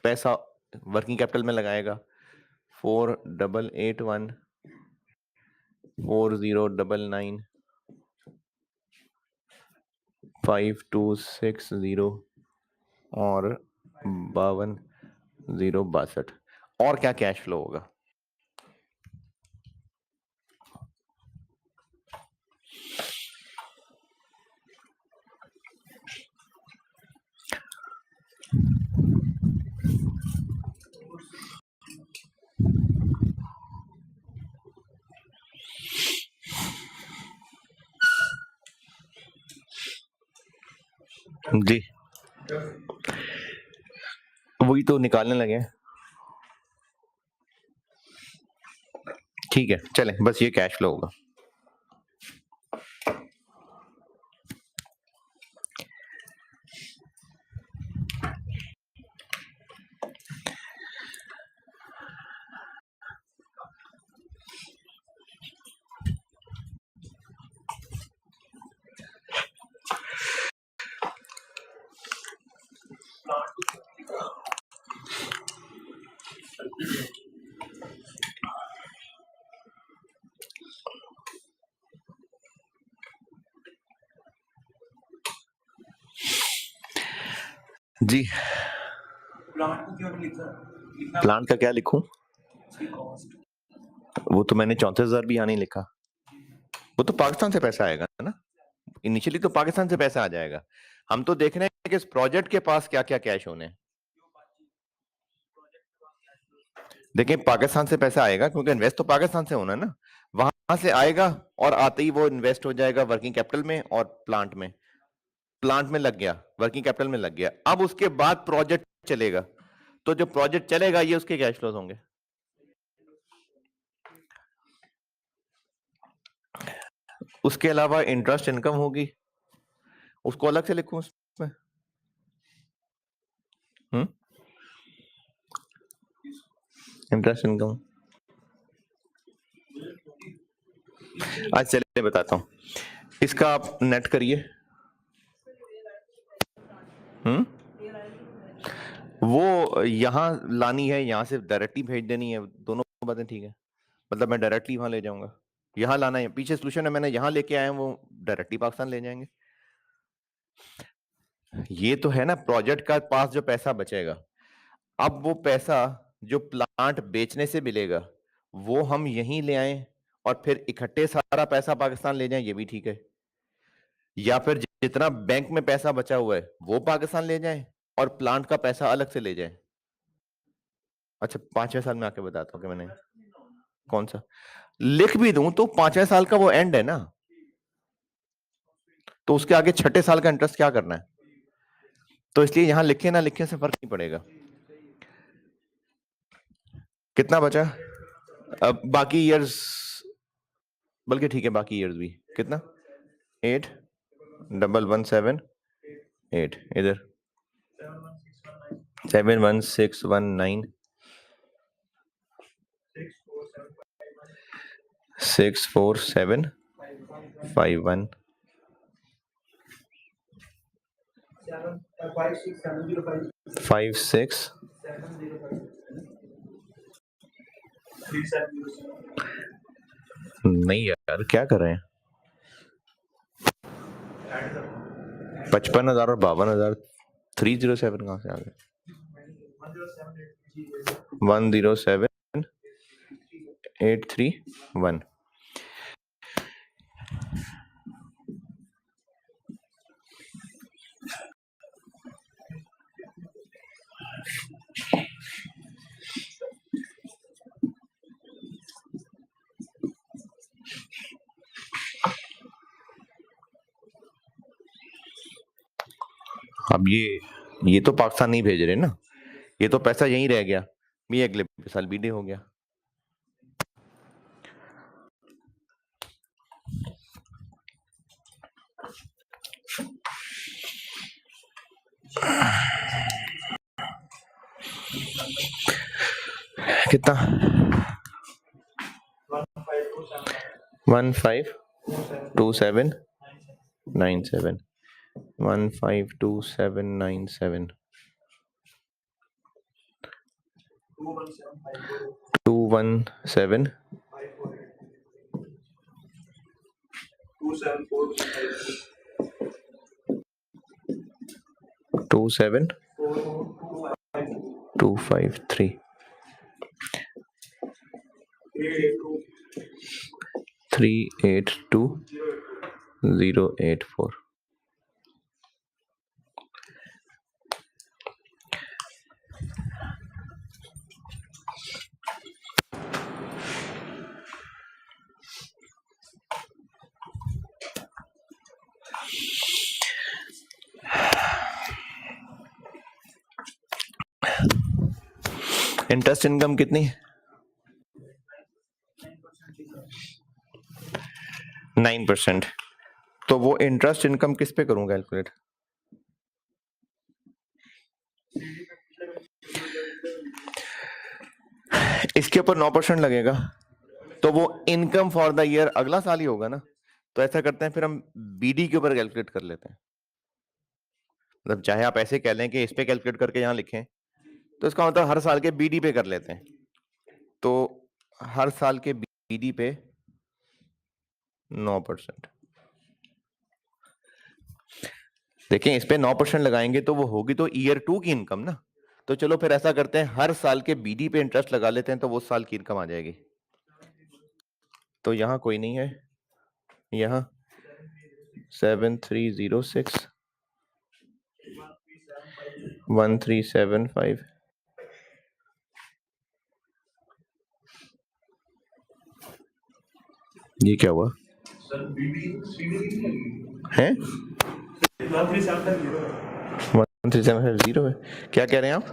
पैसा वर्किंग कैपिटल में लगाएगा 4881 4099 5260 और 52062। और क्या कैश फ्लो होगा? जी वही तो निकालने लगे हैं। ठीक है चलें, बस ये कैश फ्लो होगा। जी प्लांट का क्या लिखूं? वो तो मैंने 34,000 भी यहाँ नहीं लिखा। वो तो पाकिस्तान से पैसा आएगा ना, इनिशियली तो पाकिस्तान से पैसा आ जाएगा। हम तो देख रहे हैं कि इस प्रोजेक्ट के पास क्या क्या कैश होने हैं। देखिए पाकिस्तान से पैसा आएगा क्योंकि इन्वेस्ट तो पाकिस्तान से होना है ना, वहां से आएगा और आते ही वो इन्वेस्ट हो जाएगा वर्किंग कैपिटल में और प्लांट में। प्लांट में लग गया, वर्किंग कैपिटल में लग गया। अब उसके बाद प्रोजेक्ट चलेगा, तो जो प्रोजेक्ट चलेगा ये उसके कैश फ्लोज होंगे। उसके अलावा इंटरेस्ट इनकम होगी, उसको अलग से लिखूं उसमें? इंटरेस्ट इनकम आज चलिए बताता हूं। इसका आप नेट करिए। वो यहां लानी है, यहां से डायरेक्टली भेज देनी है, दोनों बातें ठीक है। मतलब मैं डायरेक्टली वहां ले जाऊंगा, यहां लाना है, पीछे सोल्यूशन है मैंने यहां लेके आया हूं, वो डायरेक्टली पाकिस्तान ले जाएंगे। ये तो है ना प्रोजेक्ट का पास जो पैसा बचेगा। अब वो पैसा जो प्लांट बेचने से मिलेगा वो हम यहीं ले आए और फिर इकट्ठे सारा पैसा पाकिस्तान ले जाएं, ये भी ठीक है। या फिर जितना बैंक में पैसा बचा हुआ है वो पाकिस्तान ले जाए और प्लांट का पैसा अलग से ले जाए। अच्छा 5वें साल में आके बताता हूँ कि मैंने कौन सा लिख भी दूं तो 5वें साल का वो एंड है ना, तो उसके आगे 6ठे साल का इंटरेस्ट क्या करना है। तो इसलिए यहां लिखे ना लिखे से फर्क नहीं पड़ेगा। कितना बचा अब बाकी ईयर्स, बल्कि ठीक है बाकी ईयर्स भी कितना 81178 इधर 71619 64751 56 नहीं यार क्या कर रहे हैं 55,000 और 52,000 307 कहां से आ गए 107,831 अब ये तो पाकिस्तान नहीं भेज रहे ना, ये तो पैसा यहीं रह गया, ये अगले साल बीडे हो गया। कितना 152797 152797 217 27253 382084 इंटरेस्ट इनकम कितनी 9%। तो वो इंटरेस्ट इनकम किस पे करूं कैलकुलेट, इसके ऊपर 9% लगेगा तो वो इनकम फॉर द ईयर अगला साल ही होगा ना। तो ऐसा करते हैं फिर हम बीडी के ऊपर कैलकुलेट कर लेते हैं, मतलब चाहे आप ऐसे कह लें कि इस पे कैलकुलेट करके यहां लिखें तो इसका मतलब हर साल के बीडी पे कर लेते हैं। तो हर साल के बीडी पे 9%, देखें इस पे 9% लगाएंगे तो वो होगी तो ईयर 2 की इनकम ना। तो चलो फिर ऐसा करते हैं हर साल के बीडी पे इंटरेस्ट लगा लेते हैं तो वो साल की इनकम आ जाएगी। तो यहां कोई नहीं है, यहां 7306 1375 ये क्या हुआ है 1375 है, क्या कह रहे हैं आप।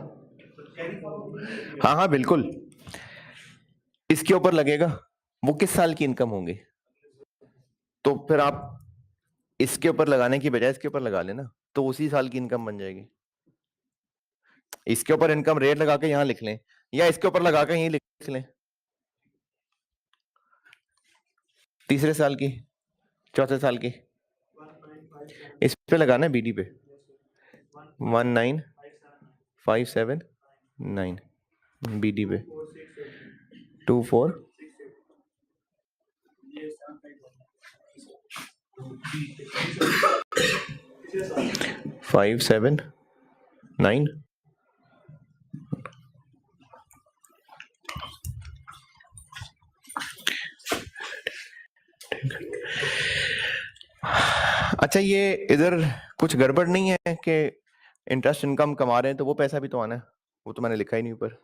हाँ हाँ बिल्कुल, इसके ऊपर लगेगा वो किस साल की इनकम होंगे। तो फिर आप इसके ऊपर लगाने की बजाय इसके ऊपर लगा लेना तो उसी साल की इनकम बन जाएगी। इसके ऊपर इनकम रेट लगा के यहां लिख लें या इसके ऊपर लगा के यहीं लिख लें, तीसरे साल की चौथे साल की इस पे लगाना है बीडी पे 19579 बीडी पे 24 579 ठीक है अच्छा, ये इधर कुछ गड़बड़ नहीं है कि इंटरेस्ट इनकम कमा रहे हैं तो वो पैसा भी तो आना है, वो तो मैंने लिखा ही नहीं ऊपर।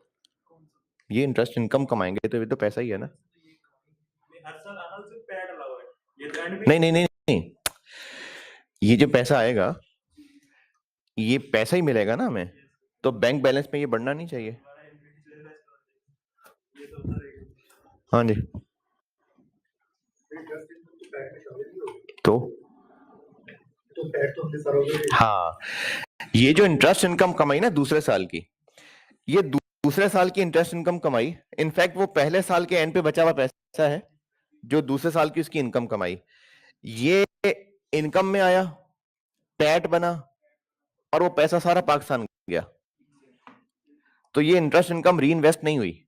ये इंटरेस्ट इनकम कमाएंगे तो ये तो पैसा ही है ना। नहीं नहीं नहीं नहीं, ये जो पैसा आएगा ये पैसा ही मिलेगा ना हमें, तो बैंक बैलेंस में ये बढ़ना नहीं चाहिए। हाँ जी, तो हाँ, ये जो इंटरेस्ट इनकम कमाई ना दूसरे साल की, ये दूसरे साल की इंटरेस्ट इनकम कमाई, इनफैक्ट वो पहले साल के एंड पे बचा हुआ पैसा है जो दूसरे साल की उसकी इनकम कमाई, ये इनकम में आया, पैट बना और वो पैसा सारा पाकिस्तान गया। तो ये इंटरेस्ट इनकम री इन्वेस्ट नहीं हुई,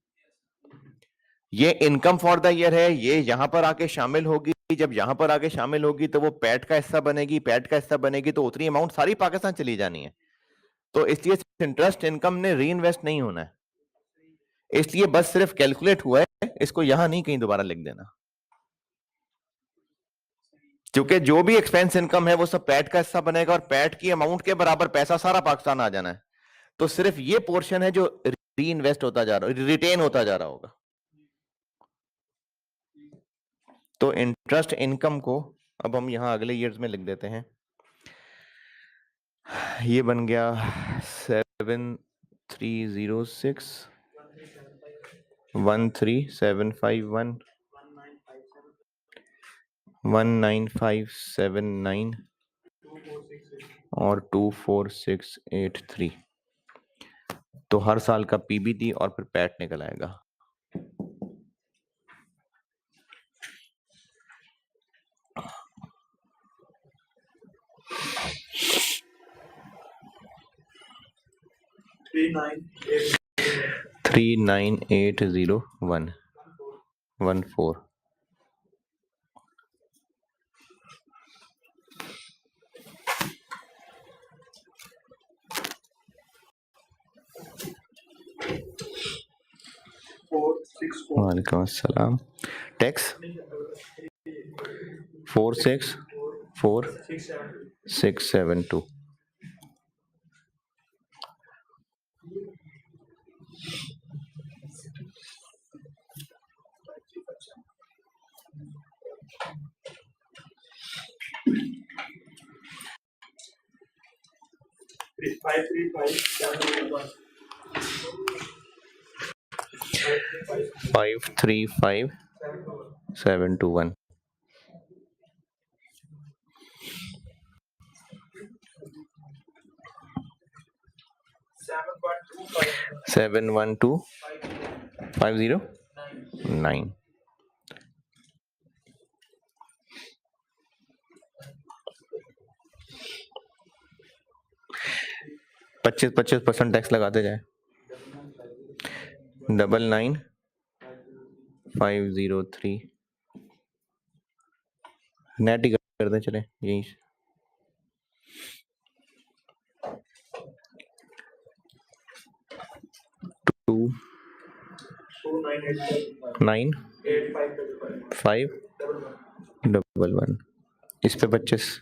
ये इनकम फॉर द ईयर है, ये यहां पर आके शामिल होगी। जब यहां पर आके शामिल होगी तो वो पैट का हिस्सा बनेगी, पैट का हिस्सा बनेगी तो उतनी अमाउंट सारी पाकिस्तान चली जानी है। तो इसलिए इंटरेस्ट इनकम ने री इन्वेस्ट नहीं होना है, इसलिए बस सिर्फ कैलकुलेट हुआ है, इसको यहां नहीं कहीं दोबारा लिख देना, क्योंकि जो भी एक्सपेंस इनकम है वो सब पैट का हिस्सा बनेगा और पैट की अमाउंट के बराबर पैसा सारा पाकिस्तान आ जाना है। तो सिर्फ ये पोर्शन है जो री इन्वेस्ट होता जा रहा है, रिटेन होता जा रहा होगा। तो इंटरेस्ट इनकम को अब हम यहां अगले ईयर्स में लिख देते हैं। ये बन गया 7306 13751 19579 और 24683। तो हर साल का पीबीटी और फिर पैट निकल आएगा। Three nine eight 0 1 1 4। वालेकुम अस्सलाम। टैक्स 464672 535721 71250 9। 25% टैक्स लगाते जाए। 99503 नेट ही कर दें, चले यही 298511। इस पे 25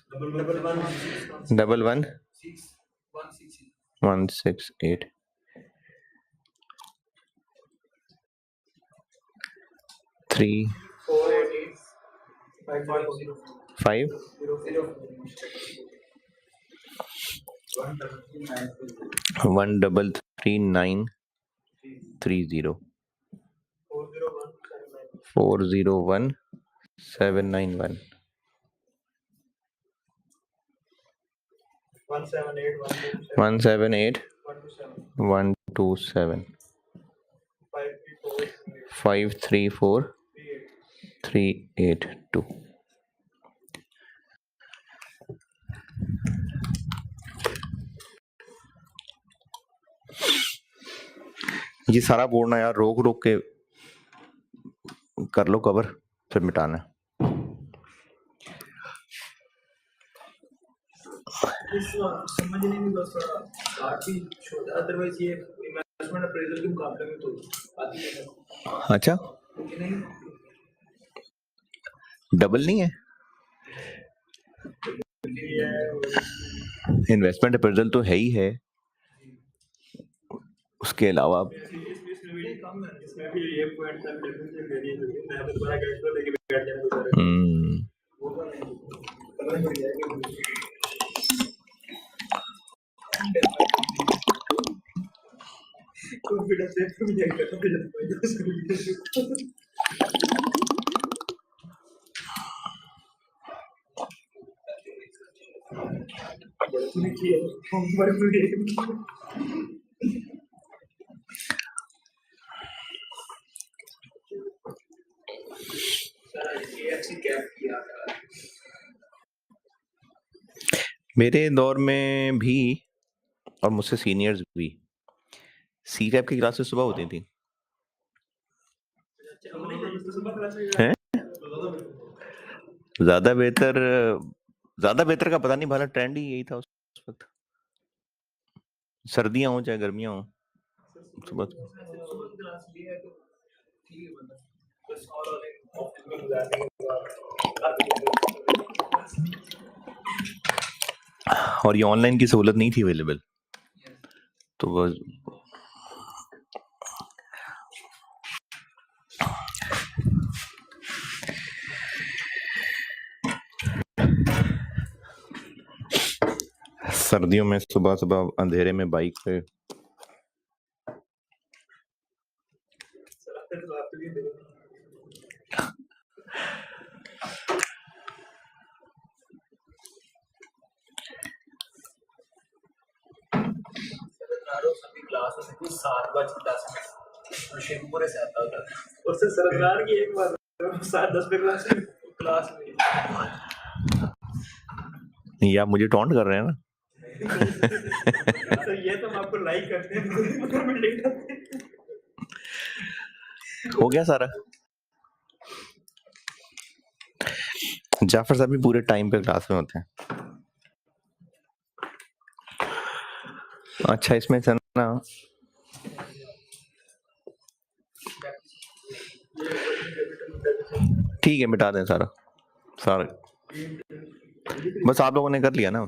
111 168 3 5 1333930 401791 178 127 534382। ये सारा बोलना यार रोक रोक के कर लो कवर, फिर मिटाना है। समझने में बस काफी छोटा, अदरवाइज ये इन्वेस्टमेंट अप्रेजल के मुकाबले में तो आती है। अच्छा, डबल नहीं है? एनपीवी है और इन्वेस्टमेंट अप्रेजल तो है ही है, उसके अलावा इसमें भी कम है, इसमें भी ये पॉइंट तक डेफिनेटली वेरिएबल है। मैं तो बड़ा कैश फ्लो लेके बैठ जाना बेचारे वो तो नहीं पता नहीं पड़ जाएगा कॉन्फिडेंस से भी नहीं करता कॉन्फिडेंस बड़ी की है बड़ी एएफसी कैप किया था मेरे दौर में भी और मुझसे सीनियर्स भी सी कैप की क्लासेस सुबह होती थी हैं? ज्यादा बेहतर का पता नहीं, भला ट्रेंड ही यही था उस वक्त, सर्दियां हो चाहे गर्मियां हो सुबह क्लास लिया है तो ठीक है मतलब बस और ऑप्शन में गुजारने और ये ऑनलाइन की सहूलत नहीं थी अवेलेबल, तो बस सर्दियों में सुबह सुबह अंधेरे में बाइक पे सभी क्लास में 7 बजे क्लास में शेखपुरे से आता था और से सरदार की एक बार 7-10 पे क्लास में या मुझे टॉन्ट कर रहे हैं ना तो ये तो हम आपको लाइक करते हैं हो गया सारा। जाफर साहब भी पूरे टाइम पे क्लास में होते हैं। अच्छा इसमें से ना ठीक है मिटा दें सारा बस आप लोगों ने कर लिया ना।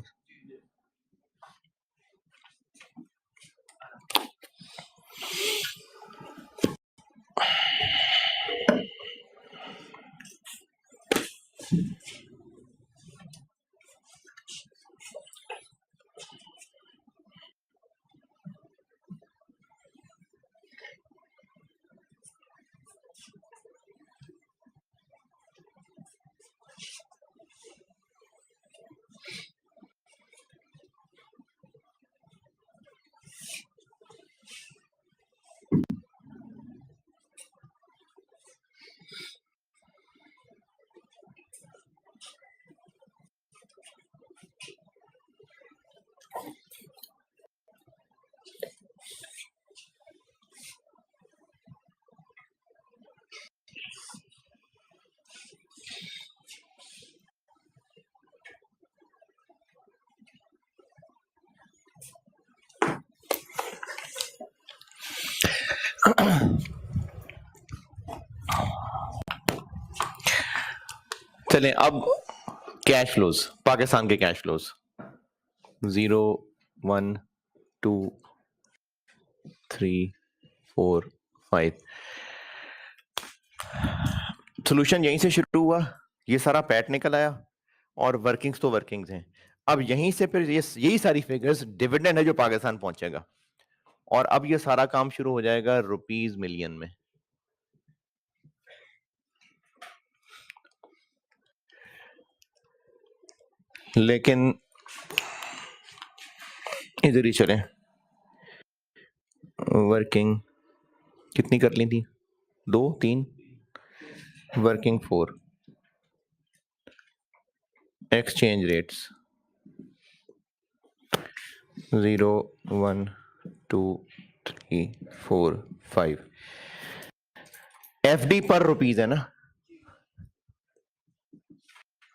चलें अब कैश फ्लोज, पाकिस्तान के कैश फ्लोज 0 1 2 3 4 5। सोल्यूशन यहीं से शुरू हुआ, ये सारा पैट निकल आया और वर्किंग्स तो वर्किंग्स हैं। अब यहीं से फिर यही सारी फिगर्स डिविडेंड है जो पाकिस्तान पहुंचेगा, और अब ये सारा काम शुरू हो जाएगा रुपीस मिलियन में। लेकिन इधर ही चलें, वर्किंग कितनी कर ली थी, 2 3, वर्किंग 4, एक्सचेंज रेट्स 0 1 2 3 4 5। एफडी पर रुपीज है ना,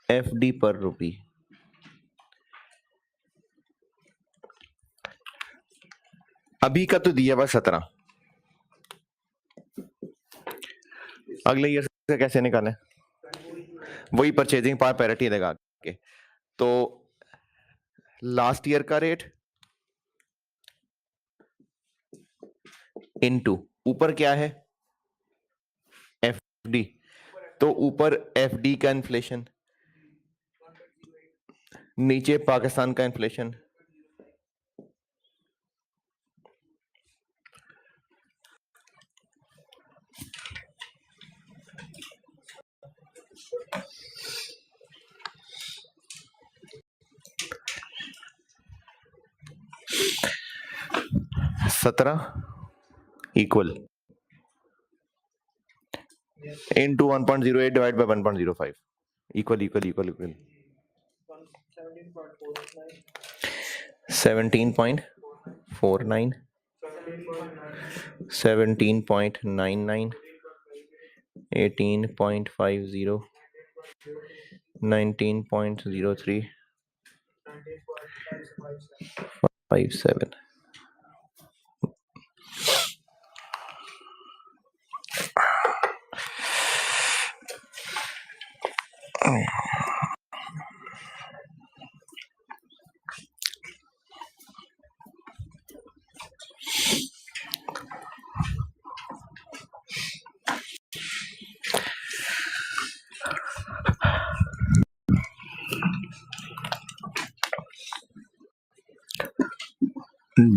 एफडी पर रुपी। अभी का तो दिया हुआ 17, अगले ईयर से कैसे निकालें, वही परचेजिंग पावर पैरिटी लगा के। तो लास्ट ईयर का रेट इनटू ऊपर क्या है एफडी, तो ऊपर एफडी का इन्फ्लेशन, नीचे पाकिस्तान का inflation. $17 equal into 1.08 divided by 1.05 equal 17.49 17.99 18.50 19.03 57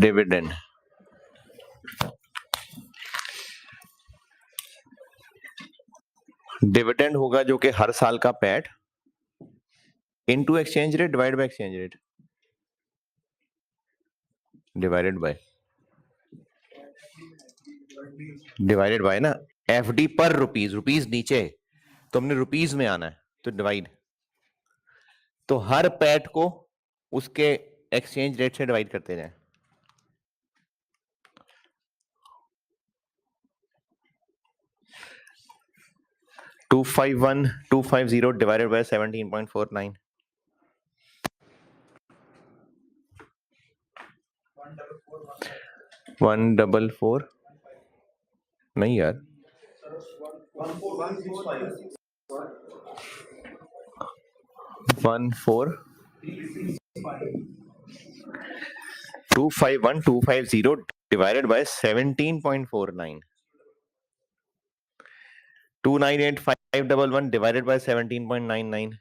dividend dividend होगा जो कि हर साल का PAT into exchange rate divide by exchange rate divided by ना एफडी पर रुपीज नीचे, तो हमने रुपीज में आना है तो डिवाइड, तो हर पैट को उसके एक्सचेंज रेट से डिवाइड करते जाए। $251,250 divided by 17.49 144 नहीं यार 251,250 divided by 17.49 298,511 divided by 17.99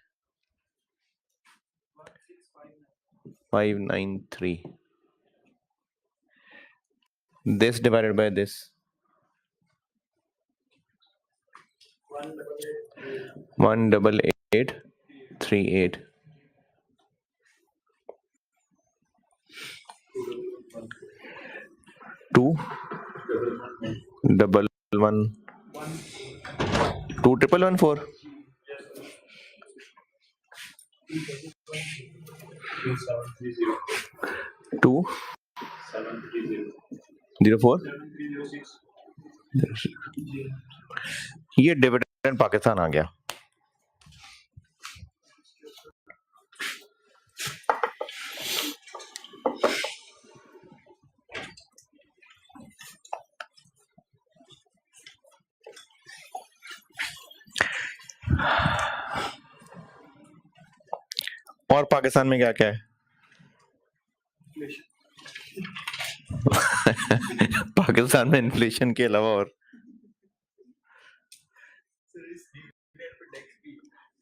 593 this divided by this 18838 21114 204 ये डिविडेंड पाकिस्तान आ गया। और पाकिस्तान में क्या क्या है पाकिस्तान में इन्फ्लेशन के अलावा और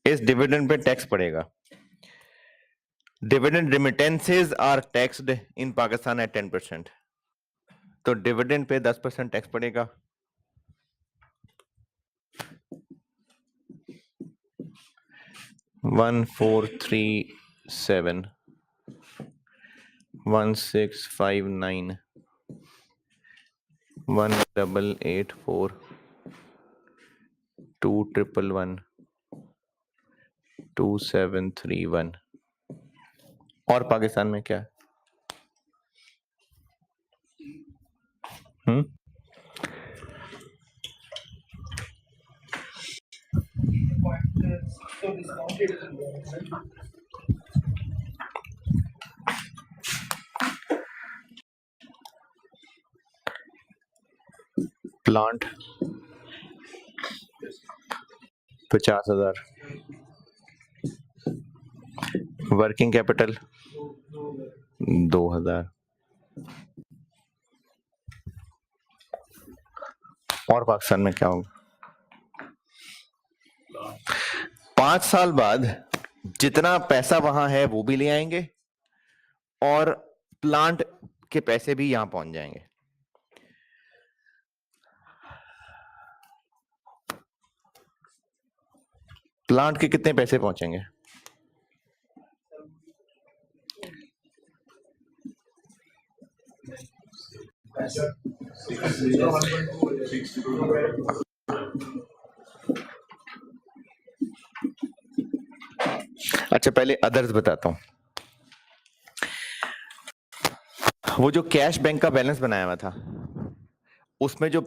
इस डिविडेंड पे टैक्स पड़ेगा। Dividend remittances are taxed in Pakistan at 10%, तो डिविडेंड पे 10% टैक्स पड़ेगा। $1,437 $1,659 $1,884 $2,111 $2,731 और पाकिस्तान में क्या प्लांट 50,000 वर्किंग कैपिटल 2000। और पाकिस्तान में क्या होगा? 5 साल बाद जितना पैसा वहां है वो भी ले आएंगे और प्लांट के पैसे भी यहां पहुंच जाएंगे। प्लांट के कितने पैसे पहुंचेंगे? अच्छा, पहले अदर्स बताता हूं। वो जो कैश बैंक का बैलेंस बनाया हुआ था, उसमें जो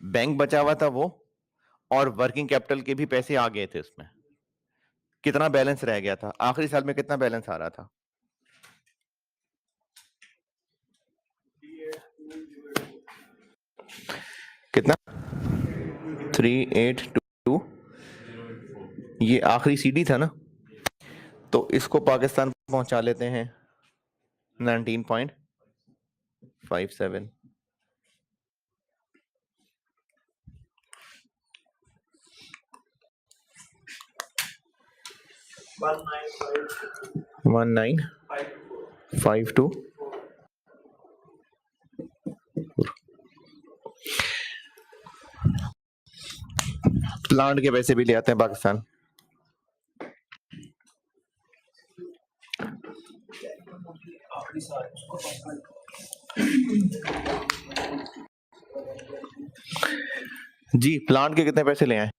बैंक बचा हुआ था वो, और वर्किंग कैपिटल के भी पैसे आ गए थे उसमें। कितना बैलेंस रह गया था आखिरी साल में? कितना बैलेंस आ रहा था? कितना? 3822। ये आखिरी सीडी था ना, तो इसको पाकिस्तान पहुंचा लेते हैं 19.57। One nine 52। प्लांट के पैसे भी ले आते हैं पाकिस्तान। जी, प्लांट के कितने पैसे ले आए?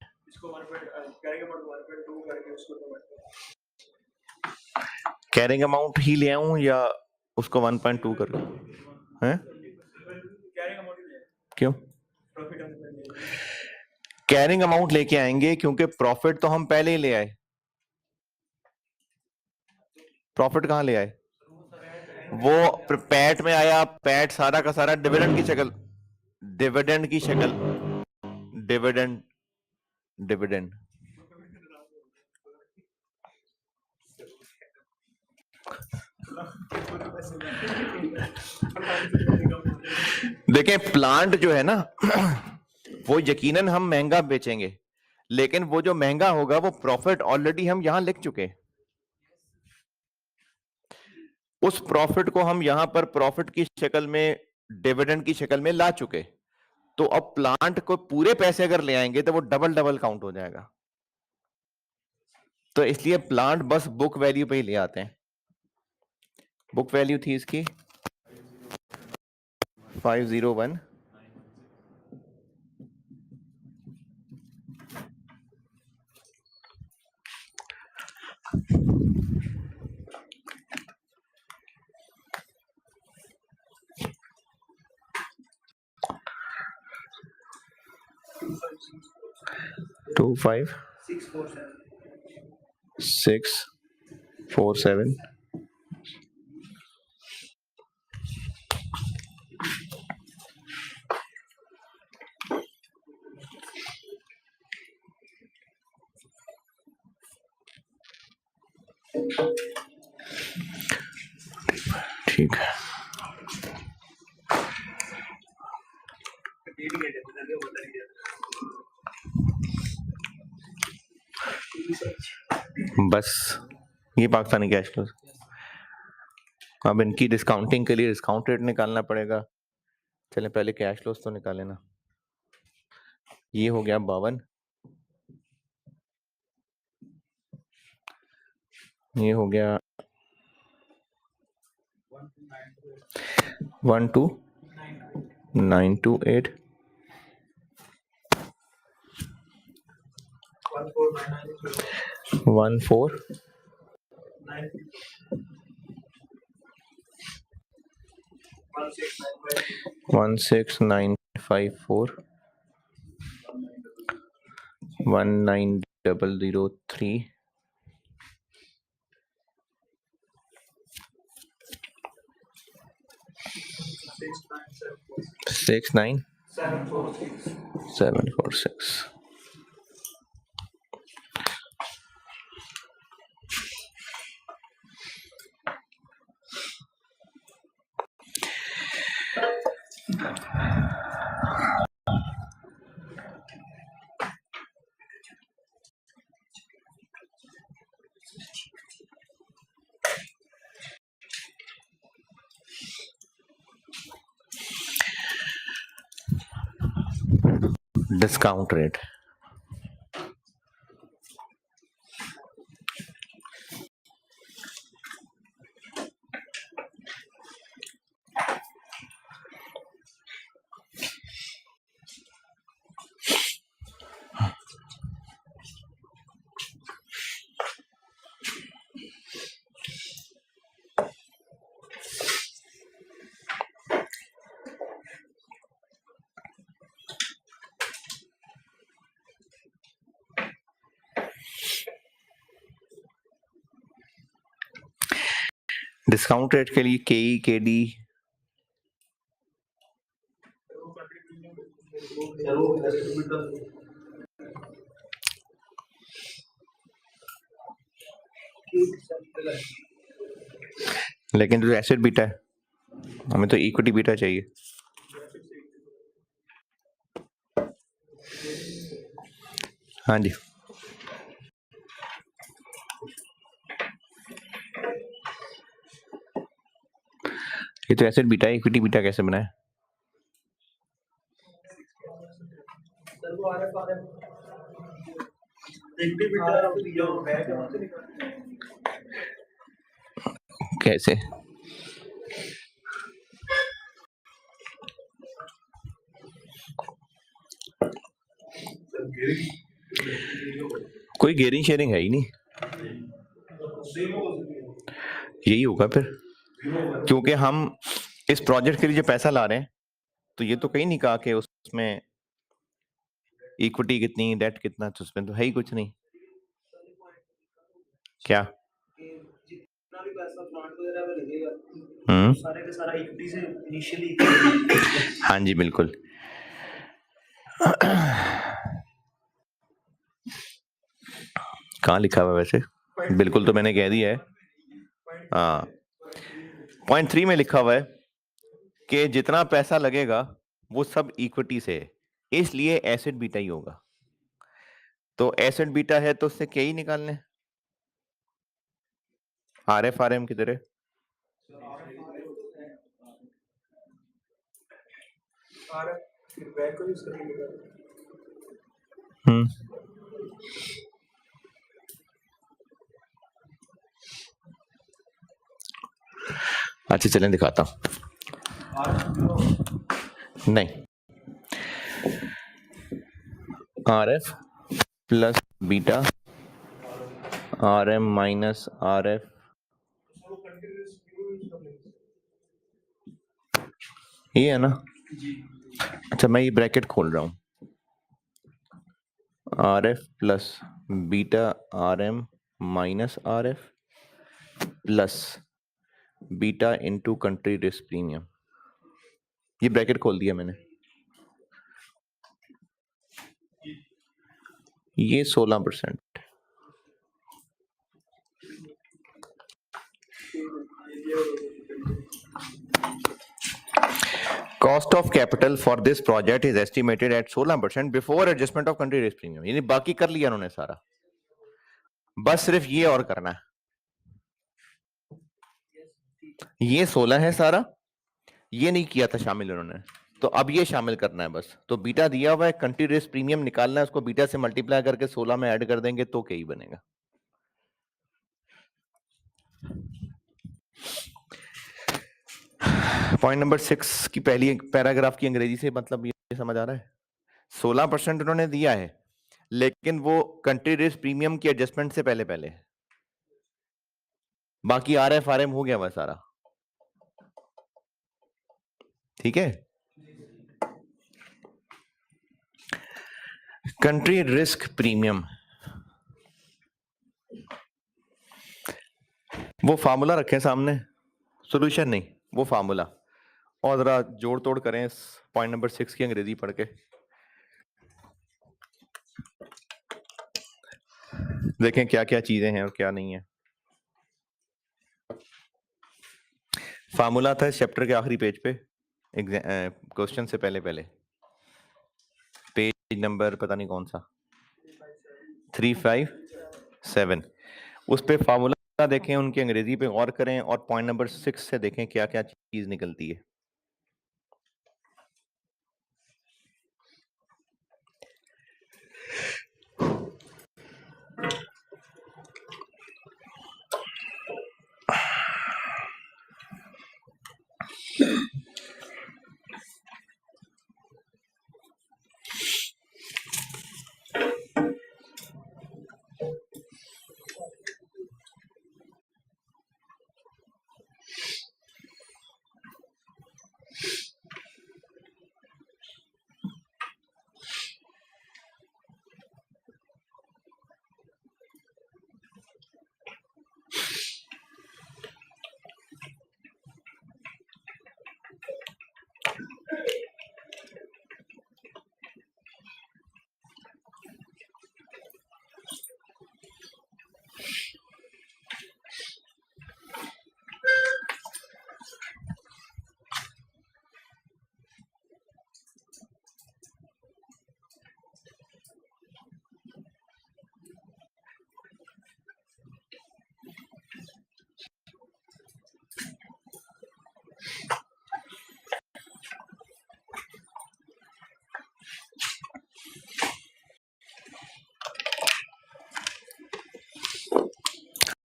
कैरिंग अमाउंट ही ले आऊं या उसको 1.2 कर लूं? हैं? क्यों कैरिंग अमाउंट लेके आएंगे? क्योंकि प्रॉफिट तो हम पहले ही ले आए। प्रॉफिट कहां ले आए? वो पैट में आया। पैट सारा का सारा डिविडेंड की शक्ल, डिविडेंड की शक्ल, डिविडेंड, डिविडेंड। देखें, प्लांट जो है ना वो यकीनन हम महंगा बेचेंगे, लेकिन वो जो महंगा होगा वो प्रॉफिट ऑलरेडी हम यहां लिख चुके। उस प्रॉफिट को हम यहां पर प्रॉफिट की शक्ल में, डिविडेंड की शक्ल में ला चुके। तो अब प्लांट को पूरे पैसे अगर ले आएंगे तो वो डबल डबल काउंट हो जाएगा। तो इसलिए प्लांट बस बुक वैल्यू पे ही ले आते हैं। बुक वैल्यू थी इसकी 501। Two five 647। ठीक है। बस ये पाकिस्तानी कैश फ्लो। अब इनकी डिस्काउंटिंग के लिए डिस्काउंट रेट निकालना पड़ेगा। चलें पहले कैश फ्लोस तो निकाले ना। ये हो गया 52, ये हो गया 12928, 14 16954, 19003, 69746। डिस्काउंट रेट, डिस्काउंट रेट के लिए केई केडी लेकिन जो एसिड बीटा है, हमें तो इक्विटी बीटा चाहिए। हाँ जी, ये तो एसिड बीटा है, इक्विटी बीटा कैसे बनाए? कैसे? कोई गेयरिंग शेयरिंग है ही नहीं, यही होगा फिर, क्योंकि हम इस प्रोजेक्ट के लिए जो पैसा ला रहे हैं तो ये तो कहीं नहीं कहा कि उसमें इक्विटी कितनी, डेट कितना, तो उसमें तो है ही कुछ नहीं। क्या? जितना भी पैसा प्लांट वगैरह में लगेगा, सारे का सारा इक्विटी से इनिशियली। हाँ जी बिल्कुल। कहाँ लिखा हुआ है वैसे? बिल्कुल तो मैंने कह दिया है। हाँ, पॉइंट 3 में लिखा हुआ है कि जितना पैसा लगेगा वो सब इक्विटी से है, इसलिए एसिड बीटा ही होगा। तो एसिड बीटा है तो उससे क्या ही निकालने? आरएफ आरएम किधर है? अच्छा चलें दिखाता हूं। नहीं, RF plus beta RM minus RF, ये है ना? अच्छा मैं ये ब्रैकेट खोल रहा हूं, RF plus beta RM minus RF plus beta into country risk premium, ये ब्रैकेट खोल दिया मैंने। ये 16%। Cost of capital for this project is estimated at 16% before adjustment of country risk premium। यानी बाकी कर लिया उन्होंने सारा, बस सिर्फ ये और करना है। ये 16 है सारा, ये नहीं किया था शामिल उन्होंने, तो अब ये शामिल करना है बस। तो बीटा दिया हुआ है, कंट्री रिस्क प्रीमियम निकालना है, उसको बीटा से मल्टीप्लाई करके 16 में ऐड कर देंगे तो क्या ही बनेगा। पॉइंट नंबर 6 की पहली पैराग्राफ की अंग्रेजी से मतलब ये समझ आ रहा है? 16% उन्होंने दिया है, लेकिन वो कंट्री रिस्क प्रीमियम की एडजस्टमेंट से पहले पहले, बाकी आरएफ आरएम हो गया वह सारा। ठीक है, कंट्री रिस्क प्रीमियम वो फार्मूला रखें सामने, सॉल्यूशन नहीं, वो फार्मूला, और जरा जोड़ तोड़ करें इस पॉइंट नंबर 6 की अंग्रेजी पढ़ के, देखें क्या क्या चीजें हैं और क्या नहीं है। फार्मूला था इस चैप्टर के आखिरी पेज पे, क्वेश्चन से पहले पहले पेज नंबर पता नहीं कौन सा 357 उस पे फार्मूला देखें, उनकी अंग्रेजी पे गौर करें और पॉइंट नंबर 6 से देखें क्या क्या चीज निकलती है।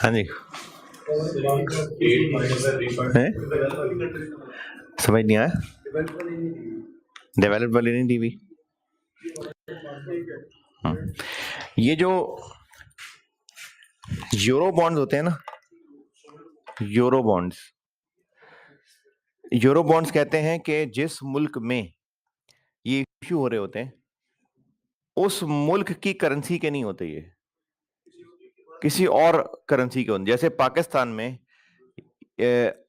हाँ जी, समझ नहीं आया। डेवलप वाली नहीं टीवी। ये जो यूरो बॉन्ड्स होते हैं ना, यूरो बॉन्ड्स कहते हैं कि जिस मुल्क में ये इश्यू हो रहे होते हैं उस मुल्क की करेंसी के नहीं होते, ये किसी और करेंसी के होते। जैसे पाकिस्तान में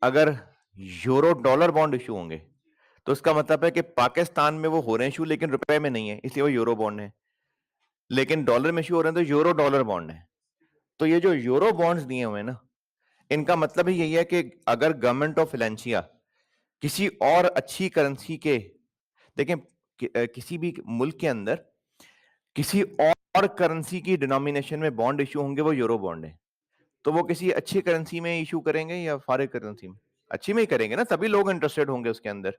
अगर यूरो डॉलर बॉन्ड इशू होंगे तो उसका मतलब है कि पाकिस्तान में वो हो रहे हैं इशू लेकिन रुपए में नहीं है, इसलिए वो यूरो बॉन्ड है। लेकिन डॉलर में इशू हो रहे हैं तो यूरो डॉलर बॉन्ड है। तो ये जो यूरो बॉन्ड्स दिए हुए हैं ना, इनका मतलब ही यही है कि अगर गवर्नमेंट ऑफ वेलेंसिया किसी और अच्छी करेंसी के, देखें किसी भी मुल्क के अंदर किसी और करेंसी की डिनोमिनेशन में बॉन्ड इशू होंगे, वो यूरो बॉन्ड है। तो वो किसी अच्छी करेंसी में इशू करेंगे या फॉरेन करेंसी में? अच्छी में ही करेंगे ना, तभी लोग इंटरेस्टेड होंगे उसके अंदर,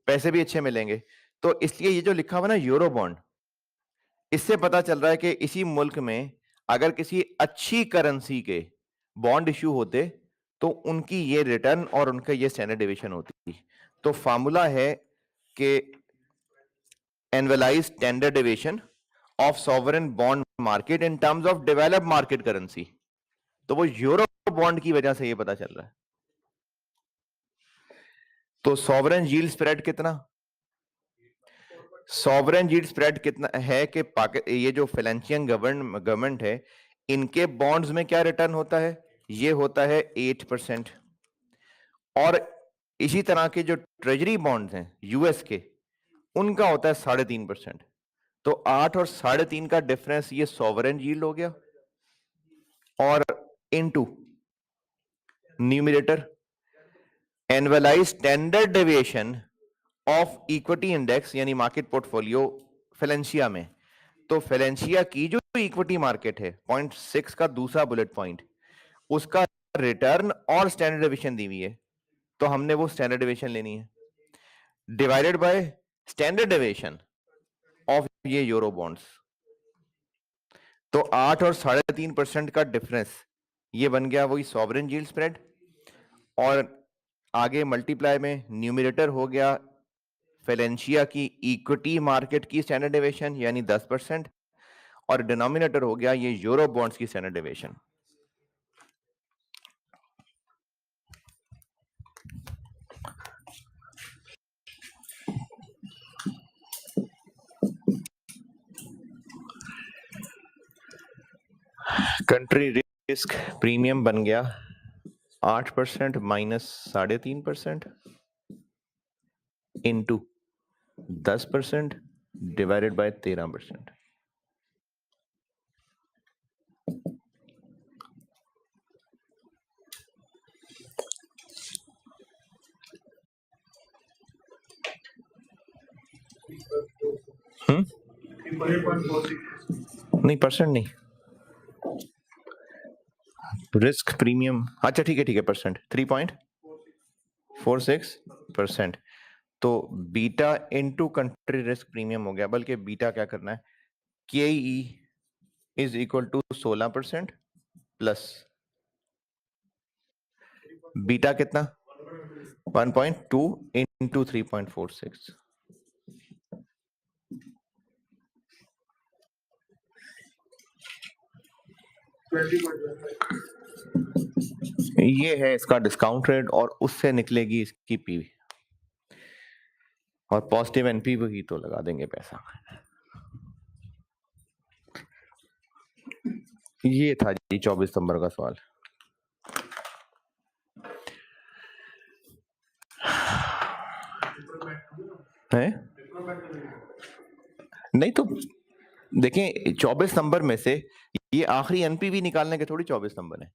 पैसे भी अच्छे मिलेंगे। तो इसलिए ये जो लिखा हुआ ना यूरो बॉन्ड, इससे पता चल रहा है कि इसी मुल्क में अगर किसी अच्छी करेंसी के बॉन्ड इशू होते तो उनकी ये रिटर्न और उनका ये स्टैंडर्ड डेविएशन होती। तो फार्मूला है कि annualise standard deviation of sovereign bond market in terms of developed market currency. तो वो यूरो बॉन्ड की वजह से ये पता चल रहा है। तो सॉवरेन यील्ड स्प्रेड कितना, सॉवरेन यील्ड स्प्रेड कितना है कि ये जो फाइनेंशियल गवर्नमेंट है, इनके बॉन्ड्स में क्या रिटर्न होता है? ये होता है 8%। और इसी तरह के जो ट्रेजरी बॉन्ड्स हैं यूएस के, उनका होता है 3.5%। तो 8 और 3.5 का डिफरेंस ये सॉवरेन यील्ड हो गया। और into numerator annualise standard deviation of equity index यानी मार्केट पोर्टफोलियो फेलेंशिया में। तो फेलेंशिया की जो इक्विटी मार्केट है 0.6 का दूसरा बुलेट पॉइंट, उसका रिटर्न और स्टैंडर्ड डेविएशन दी हुई है, तो हमने वो स्टैंडर्ड डेविएशन लेनी है divided by standard deviation of ये यूरो बॉन्ड्स। तो 8 और 3.5% का डिफरेंस ये बन गया वही सॉवरेन यील्ड स्प्रेड। और आगे मल्टीप्लाई में न्यूमरेटर हो गया फेलेंशिया की इक्विटी मार्केट की स्टैंडर्ड डेविएशन यानी 10%, और डिनोमिनेटर हो गया ये यूरो बॉन्ड्स की standard deviation. Country risk premium बन गया 8% माइनस 3.5% इंटू 10% डिवाइडेड बाय 13%। नहीं परसेंट नहीं, रिस्क प्रीमियम, अच्छा ठीक है परसेंट 3.46%। तो beta into country risk premium हो गया, बल्कि बीटा क्या करना है, KE is equal to 16% plus beta कितना 1.2 इंटू 3.46। ये है इसका डिस्काउंट रेट और उससे निकलेगी इसकी पीवी, और पॉजिटिव एनपीवी तो लगा देंगे पैसा। ये था जी 24 नंबर का सवाल। है नहीं तो देखें 24 नंबर में से ये आखिरी एनपीवी निकालने के थोड़ी 24 नंबर है।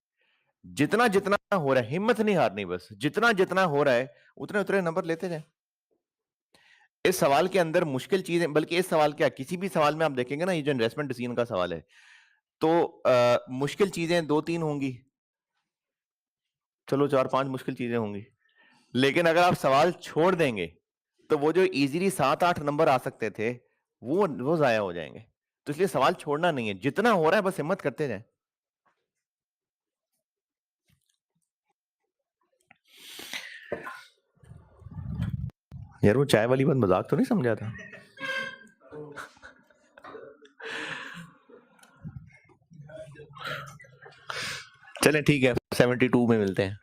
जितना जितना हो रहा है हिम्मत नहीं हारनी, बस जितना जितना हो रहा है उतने उतने नंबर लेते जाए। इस सवाल के अंदर मुश्किल चीजें, बल्कि इस सवाल क्या किसी भी सवाल में आप देखेंगे ना, ये जो इन्वेस्टमेंट डिसीजन का सवाल है तो मुश्किल चीजें 2-3 होंगी, चलो 4-5 मुश्किल चीजें होंगी, लेकिन अगर आप सवाल छोड़ देंगे तो वो जो इजीली 7-8 नंबर आ सकते थे वो जाया हो जाएंगे। तो इसलिए सवाल छोड़ना नहीं है, जितना हो रहा है बस हिम्मत करते जाए। यार वो चाय वाली बात मजाक तो नहीं समझा था? चलें ठीक है, 72 में मिलते हैं।